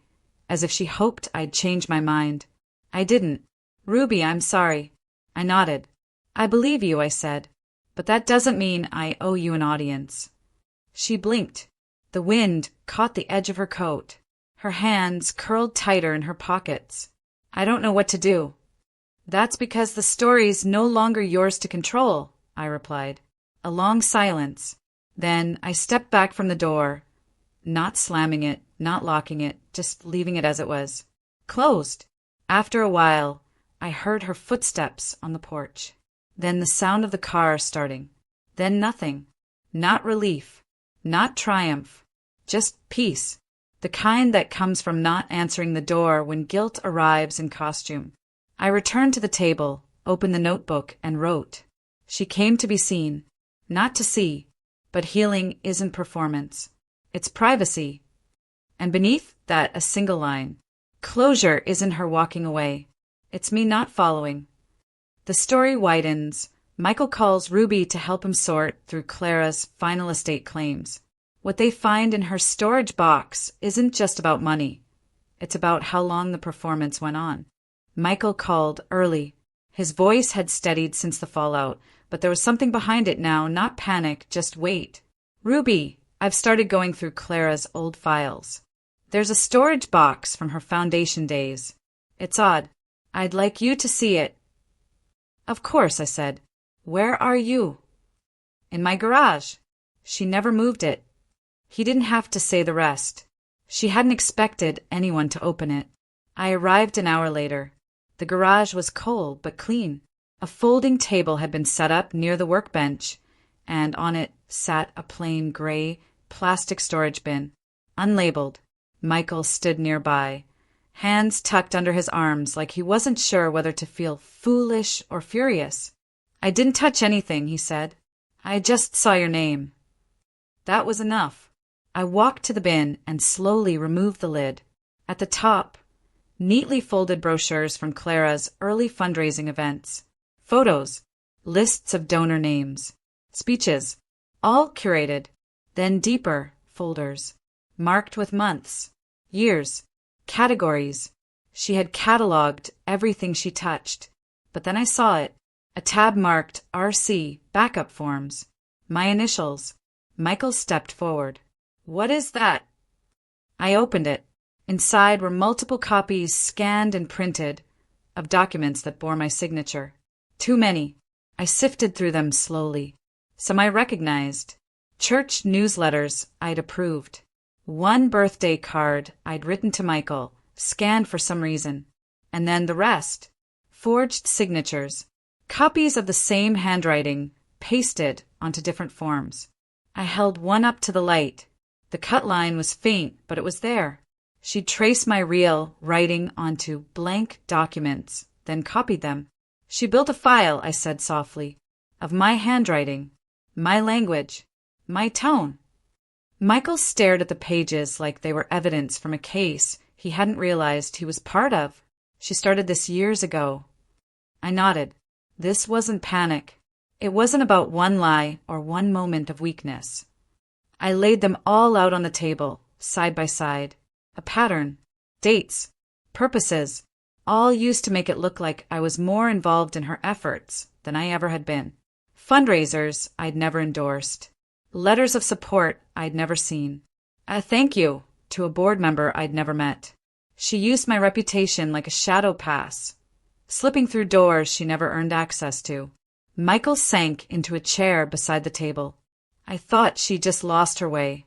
as if she hoped I'd change my mind. I didn't. Ruby, I'm sorry. I nodded. I believe you, I said, but that doesn't mean I owe you an audience. She blinked. The wind caught the edge of her coat. Her hands curled tighter in her pockets. I don't know what to do. That's because the story's no longer yours to control, I replied. A long silence. Then I stepped back from the door, not slamming it, not locking it, just leaving it as it was. Closed. After a while, I heard her footsteps on the porch. Then the sound of the car starting. Then nothing. Not relief. Not triumph. Just peace. The kind that comes from not answering the door when guilt arrives in costume. I returned to the table, opened the notebook, and wrote. She came to be seen. Not to see. But healing isn't performance. It's privacy. And beneath that, a single line. Closure isn't her walking away. It's me not following. The story widens. Michael calls Ruby to help him sort through Clara's final estate claims. What they find in her storage box isn't just about money. It's about how long the performance went on. Michael called early. His voice had steadied since the fallout, but there was something behind it now, not panic, just wait. Ruby, I've started going through Clara's old files. There's a storage box from her foundation days. It's odd. I'd like you to see it. Of course, I said. Where are you? In my garage. She never moved it. He didn't have to say the rest. She hadn't expected anyone to open it. I arrived an hour later. The garage was cold but clean. A folding table had been set up near the workbench, and on it sat a plain gray plastic storage bin, unlabeled. Michael stood nearby, hands tucked under his arms like he wasn't sure whether to feel foolish or furious. I didn't touch anything, he said. I just saw your name. That was enough. I walked to the bin and slowly removed the lid. At the top, neatly folded brochures from Clara's early fundraising events. Photos, lists of donor names, speeches, all curated. Then deeper folders, marked with months, years, categories. She had cataloged everything she touched. But then I saw it, a tab marked RC backup forms. My initials. Michael stepped forward. What is that? I opened it. Inside were multiple copies scanned and printed of documents that bore my signature. Too many. I sifted through them slowly. Some I recognized. Church newsletters I'd approved. One birthday card I'd written to Michael, scanned for some reason. And then the rest. Forged signatures. Copies of the same handwriting, pasted onto different forms. I held one up to the light. The cut line was faint, but it was there. She'd traced my real writing onto blank documents, then copied them. She built a file, I said softly, of my handwriting, my language, my tone. Michael stared at the pages like they were evidence from a case he hadn't realized he was part of. She started this years ago. I nodded. This wasn't panic. It wasn't about one lie or one moment of weakness. I laid them all out on the table, side by side. A pattern, dates, purposes, all used to make it look like I was more involved in her efforts than I ever had been. Fundraisers I'd never endorsed. Letters of support I'd never seen. A thank you to a board member I'd never met. She used my reputation like a shadow pass, slipping through doors she never earned access to. Michael sank into a chair beside the table. I thought she just lost her way.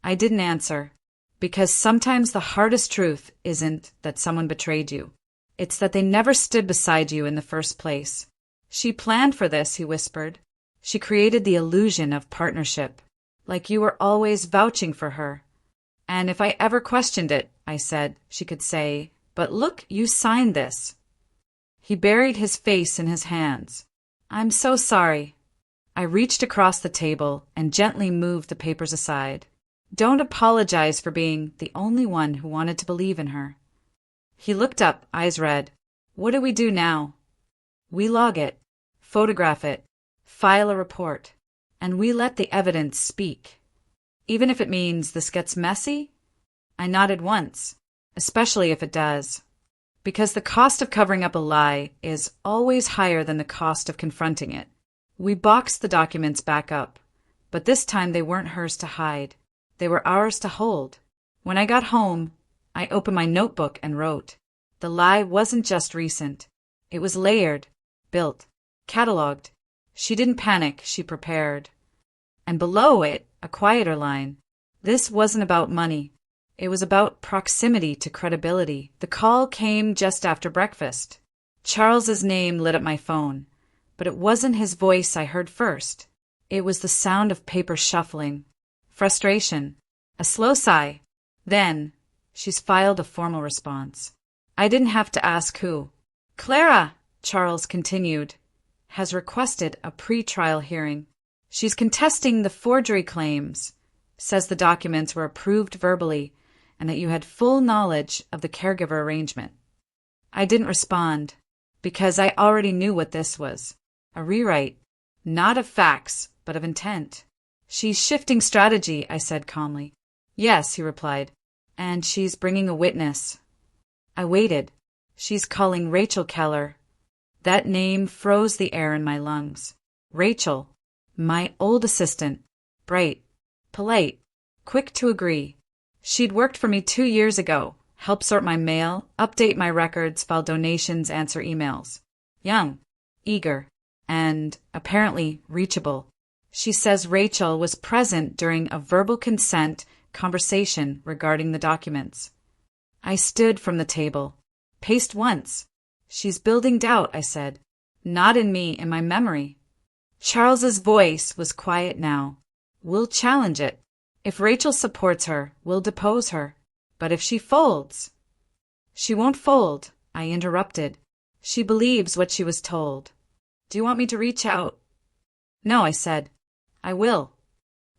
I didn't answer, because sometimes the hardest truth isn't that someone betrayed you. It's that they never stood beside you in the first place. She planned for this, he whispered. She created the illusion of partnership, like you were always vouching for her. And if I ever questioned it, I said, she could say, but look, you signed this. He buried his face in his hands. I'm so sorry. I reached across the table and gently moved the papers aside. Don't apologize for being the only one who wanted to believe in her. He looked up, eyes red. What do we do now? We log it, photograph it, file a report, and we let the evidence speak. Even if it means this gets messy? I nodded once, especially if it does. Because the cost of covering up a lie is always higher than the cost of confronting it. We boxed the documents back up, but this time they weren't hers to hide. They were ours to hold. When I got home, I opened my notebook and wrote. The lie wasn't just recent. It was layered, built, cataloged. She didn't panic, she prepared. And below it, a quieter line. This wasn't about money. It was about proximity to credibility. The call came just after breakfast. Charles's name lit up my phone, but it wasn't his voice I heard first. It was the sound of paper shuffling. Frustration. A slow sigh. Then, she's filed a formal response. I didn't have to ask who. Clara, Charles continued, has requested a pre-trial hearing. She's contesting the forgery claims, says the documents were approved verbally and that you had full knowledge of the caregiver arrangement. I didn't respond, because I already knew what this was. A rewrite, not of facts, but of intent. She's shifting strategy, I said calmly. Yes, he replied, and she's bringing a witness. I waited. She's calling Rachel Keller. That name froze the air in my lungs. Rachel, my old assistant, bright, polite, quick to agree. She'd worked for me 2 years ago, help sort my mail, update my records, file donations, answer emails. Young, eager, and apparently reachable. She says Rachel was present during a verbal consent conversation regarding the documents. I stood from the table. Paced once. She's building doubt, I said. Not in me, in my memory. Charles's voice was quiet now. We'll challenge it. If Rachel supports her, we'll depose her. But if she folds... She won't fold, I interrupted. She believes what she was told. Do you want me to reach out? No, I said. I will.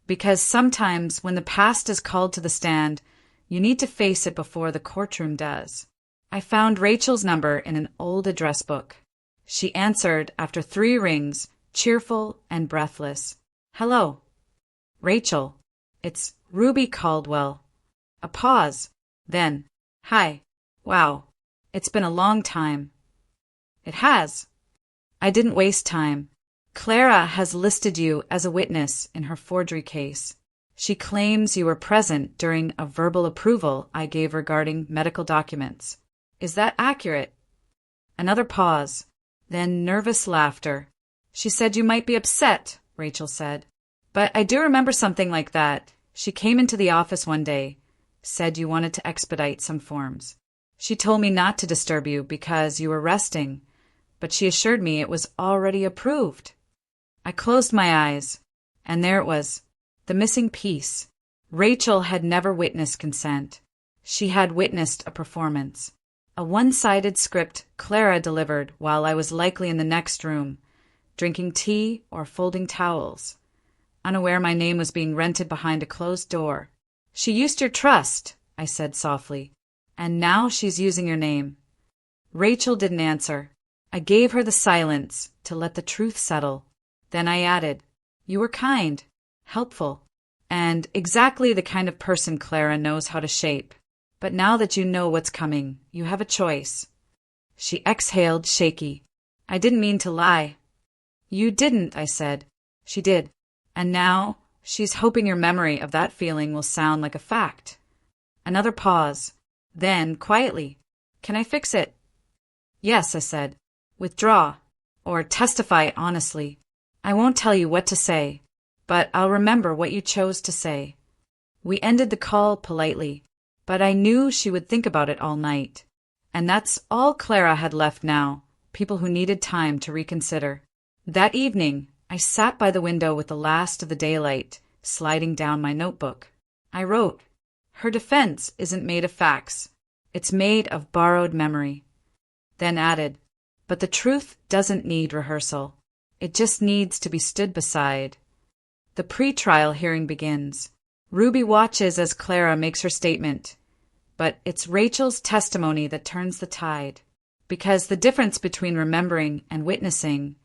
Because sometimes when the past is called to the stand, you need to face it before the courtroom does. I found Rachel's number in an old address book. She answered after 3 rings, cheerful and breathless. Hello. Rachel. It's Ruby Caldwell. A pause. Then, hi. Wow. It's been a long time. It has. I didn't waste time. Clara has listed you as a witness in her forgery case. She claims you were present during a verbal approval I gave regarding medical documents. Is that accurate? Another pause, then nervous laughter. She said you might be upset, Rachel said. But I do remember something like that. She came into the office one day, said you wanted to expedite some forms. She told me not to disturb you because you were resting, but she assured me it was already approved. I closed my eyes, and there it was, the missing piece. Rachel had never witnessed consent. She had witnessed a performance. A one-sided script Clara delivered while I was likely in the next room, drinking tea or folding towels. Unaware my name was being rented behind a closed door. She used your trust, I said softly, and now she's using your name. Rachel didn't answer. I gave her the silence to let the truth settle. Then I added, you were kind, helpful, and exactly the kind of person Clara knows how to shape. But now that you know what's coming, you have a choice. She exhaled, shaky. I didn't mean to lie. You didn't, I said. She did. And now she's hoping your memory of that feeling will sound like a fact. Another pause. Then, quietly, can I fix it? Yes, I said. Withdraw. Or testify honestly. I won't tell you what to say, but I'll remember what you chose to say. We ended the call politely, but I knew she would think about it all night. And that's all Clara had left now, people who needed time to reconsider. That evening, I sat by the window with the last of the daylight sliding down my notebook. I wrote, her defense isn't made of facts. It's made of borrowed memory. Then added, but the truth doesn't need rehearsal. It just needs to be stood beside. The pre-trial hearing begins. Ruby watches as Clara makes her statement, but it's Rachel's testimony that turns the tide, because the difference between remembering and witnessing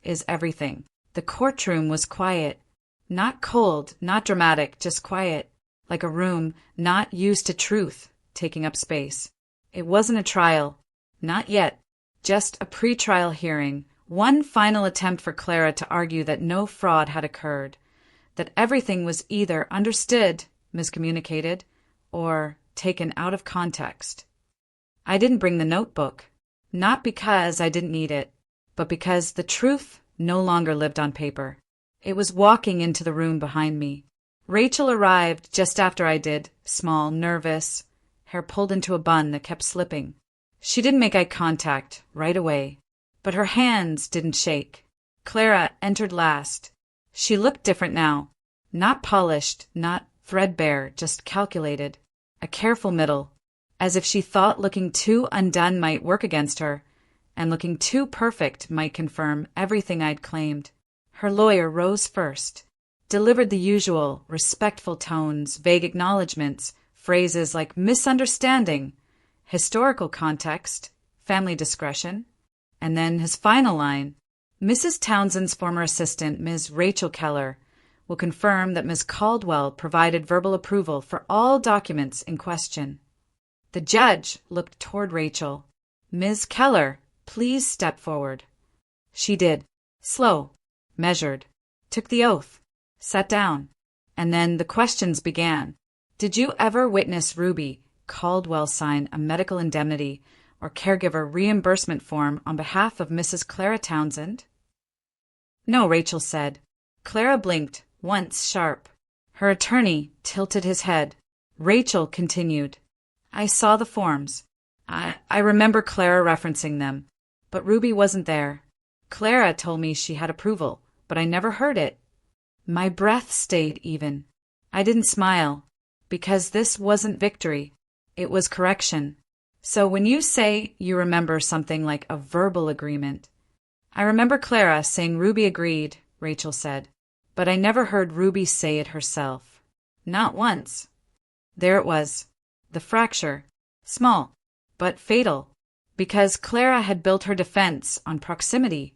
is everything. The courtroom was quiet, not cold, not dramatic, just quiet, like a room not used to truth taking up space. It wasn't a trial, not yet, just a pre-trial hearing, one final attempt for Clara to argue that no fraud had occurred, that everything was either understood, miscommunicated, or taken out of context. I didn't bring the notebook, not because I didn't need it, but because the truth no longer lived on paper. It was walking into the room behind me. Rachel arrived just after I did, small, nervous, hair pulled into a bun that kept slipping. She didn't make eye contact right away, but her hands didn't shake. Clara entered last. She looked different now. Not polished, not threadbare, just calculated. A careful middle, as if she thought looking too undone might work against her, and looking too perfect might confirm everything I'd claimed. Her lawyer rose first, delivered the usual, respectful tones, vague acknowledgments, phrases like misunderstanding, historical context, family discretion, and then his final line, Mrs. Townsend's former assistant, Ms. Rachel Keller, will confirm that Ms. Caldwell provided verbal approval for all documents in question. The judge looked toward Rachel. Ms. Keller, please step forward. She did. Slow, measured, took the oath, sat down, and then the questions began. Did you ever witness Ruby Caldwell sign a medical indemnity or caregiver reimbursement form on behalf of Mrs. Clara Townsend? No, Rachel said. Clara blinked, once sharp. Her attorney tilted his head. Rachel continued. I saw the forms. I remember Clara referencing them, but Ruby wasn't there. Clara told me she had approval, but I never heard it. My breath stayed even. I didn't smile, because this wasn't victory. It was correction. So when you say you remember something like a verbal agreement, I remember Clara saying Ruby agreed, Rachel said, but I never heard Ruby say it herself. Not once. There it was. The fracture. Small, but fatal, because Clara had built her defense on proximity,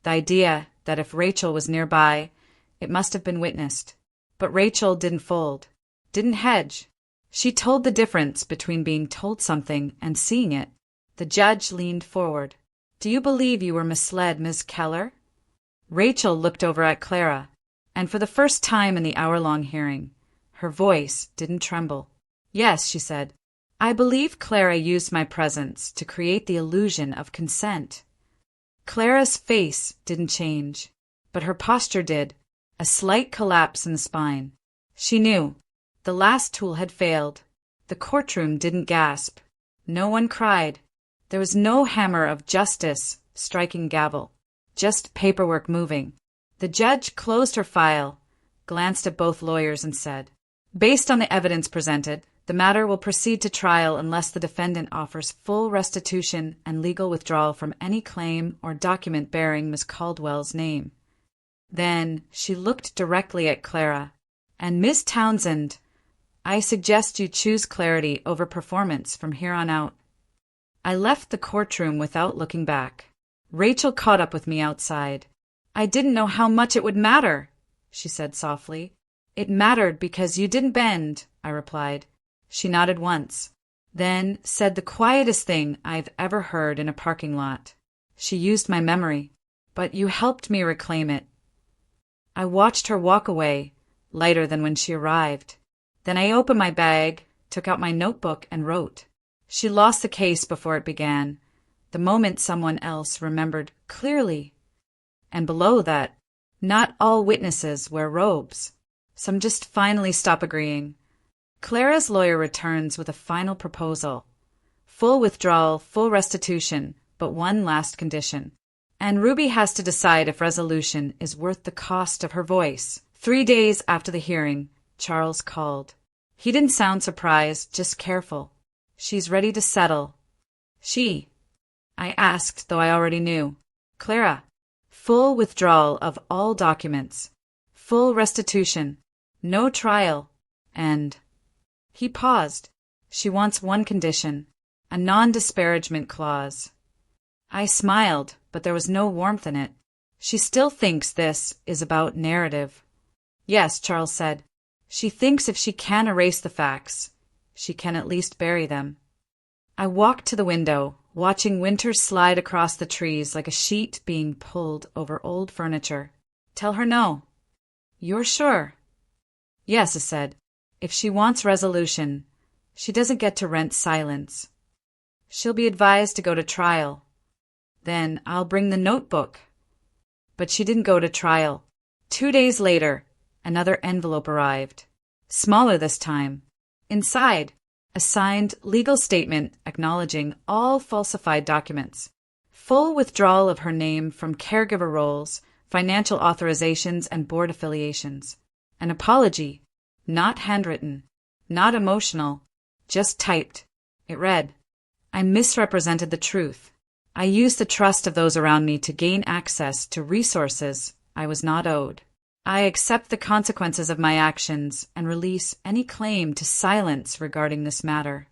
the idea that if Rachel was nearby, it must have been witnessed. But Rachel didn't fold, didn't hedge. She told the difference between being told something and seeing it. The judge leaned forward. Do you believe you were misled, Ms. Keller? Rachel looked over at Clara, and for the first time in the hour-long hearing, her voice didn't tremble. Yes, she said. I believe Clara used my presence to create the illusion of consent. Clara's face didn't change, but her posture did, a slight collapse in the spine. She knew. The last tool had failed. The courtroom didn't gasp. No one cried. There was no hammer of justice striking gavel, just paperwork moving. The judge closed her file, glanced at both lawyers and said, based on the evidence presented, the matter will proceed to trial unless the defendant offers full restitution and legal withdrawal from any claim or document bearing Miss Caldwell's name. Then she looked directly at Clara. And Miss Townsend, I suggest you choose clarity over performance from here on out. I left the courtroom without looking back. Rachel caught up with me outside. I didn't know how much it would matter, she said softly. It mattered because you didn't bend, I replied. She nodded once, then said the quietest thing I've ever heard in a parking lot. She used my memory, but you helped me reclaim it. I watched her walk away, lighter than when she arrived. Then I opened my bag, took out my notebook, and wrote. She lost the case before it began, the moment someone else remembered clearly. And below that, not all witnesses wear robes. Some just finally stop agreeing. Clara's lawyer returns with a final proposal. Full withdrawal, full restitution, but one last condition. And Ruby has to decide if resolution is worth the cost of her voice. 3 days after the hearing, Charles called. He didn't sound surprised, just careful. She's ready to settle. She? I asked, though I already knew. Clara. Full withdrawal of all documents. Full restitution. No trial. And he paused. She wants one condition, a non-disparagement clause. I smiled, but there was no warmth in it. She still thinks this is about narrative. Yes, Charles said. She thinks if she can erase the facts, she can at least bury them. I walked to the window, watching winter slide across the trees like a sheet being pulled over old furniture. Tell her no. You're sure? Yes, I said. If she wants resolution, she doesn't get to rent silence. She'll be advised to go to trial. Then I'll bring the notebook. But she didn't go to trial. 2 days later, another envelope arrived. Smaller this time. Inside, a signed legal statement acknowledging all falsified documents. Full withdrawal of her name from caregiver roles, financial authorizations, and board affiliations. An apology, not handwritten, not emotional, just typed. It read, I misrepresented the truth. I used the trust of those around me to gain access to resources I was not owed. I accept the consequences of my actions and release any claim to silence regarding this matter.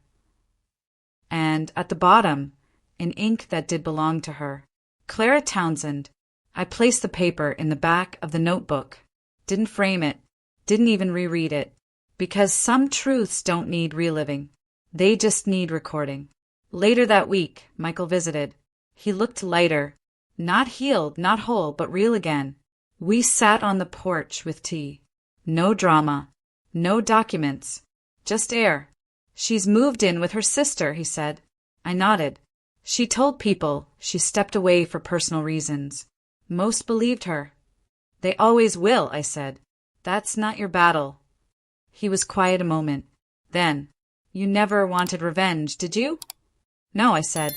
And at the bottom, in ink that did belong to her, Clara Townsend. I placed the paper in the back of the notebook. Didn't frame it, didn't even reread it, because some truths don't need reliving. They just need recording. Later that week, Michael visited. He looked lighter, not healed, not whole, but real again. We sat on the porch with tea. No drama, no documents, just air. She's moved in with her sister, he said. I nodded. She told people she stepped away for personal reasons. Most believed her. They always will, I said. That's not your battle. He was quiet a moment. Then, you never wanted revenge, did you? No, I said.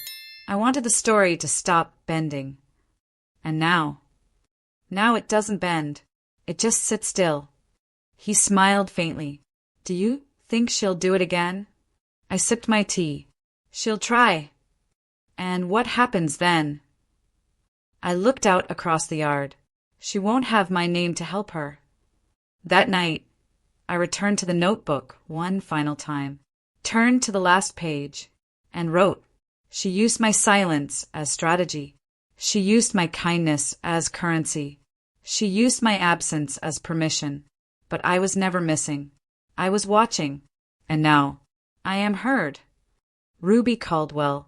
I wanted the story to stop bending. And now it doesn't bend. It just sits still. He smiled faintly. Do you think she'll do it again? I sipped my tea. She'll try. And what happens then? I looked out across the yard. She won't have my name to help her. That night, I returned to the notebook one final time, turned to the last page, and wrote. She used my silence as strategy. She used my kindness as currency. She used my absence as permission. But I was never missing. I was watching. And now, I am heard. Ruby Caldwell.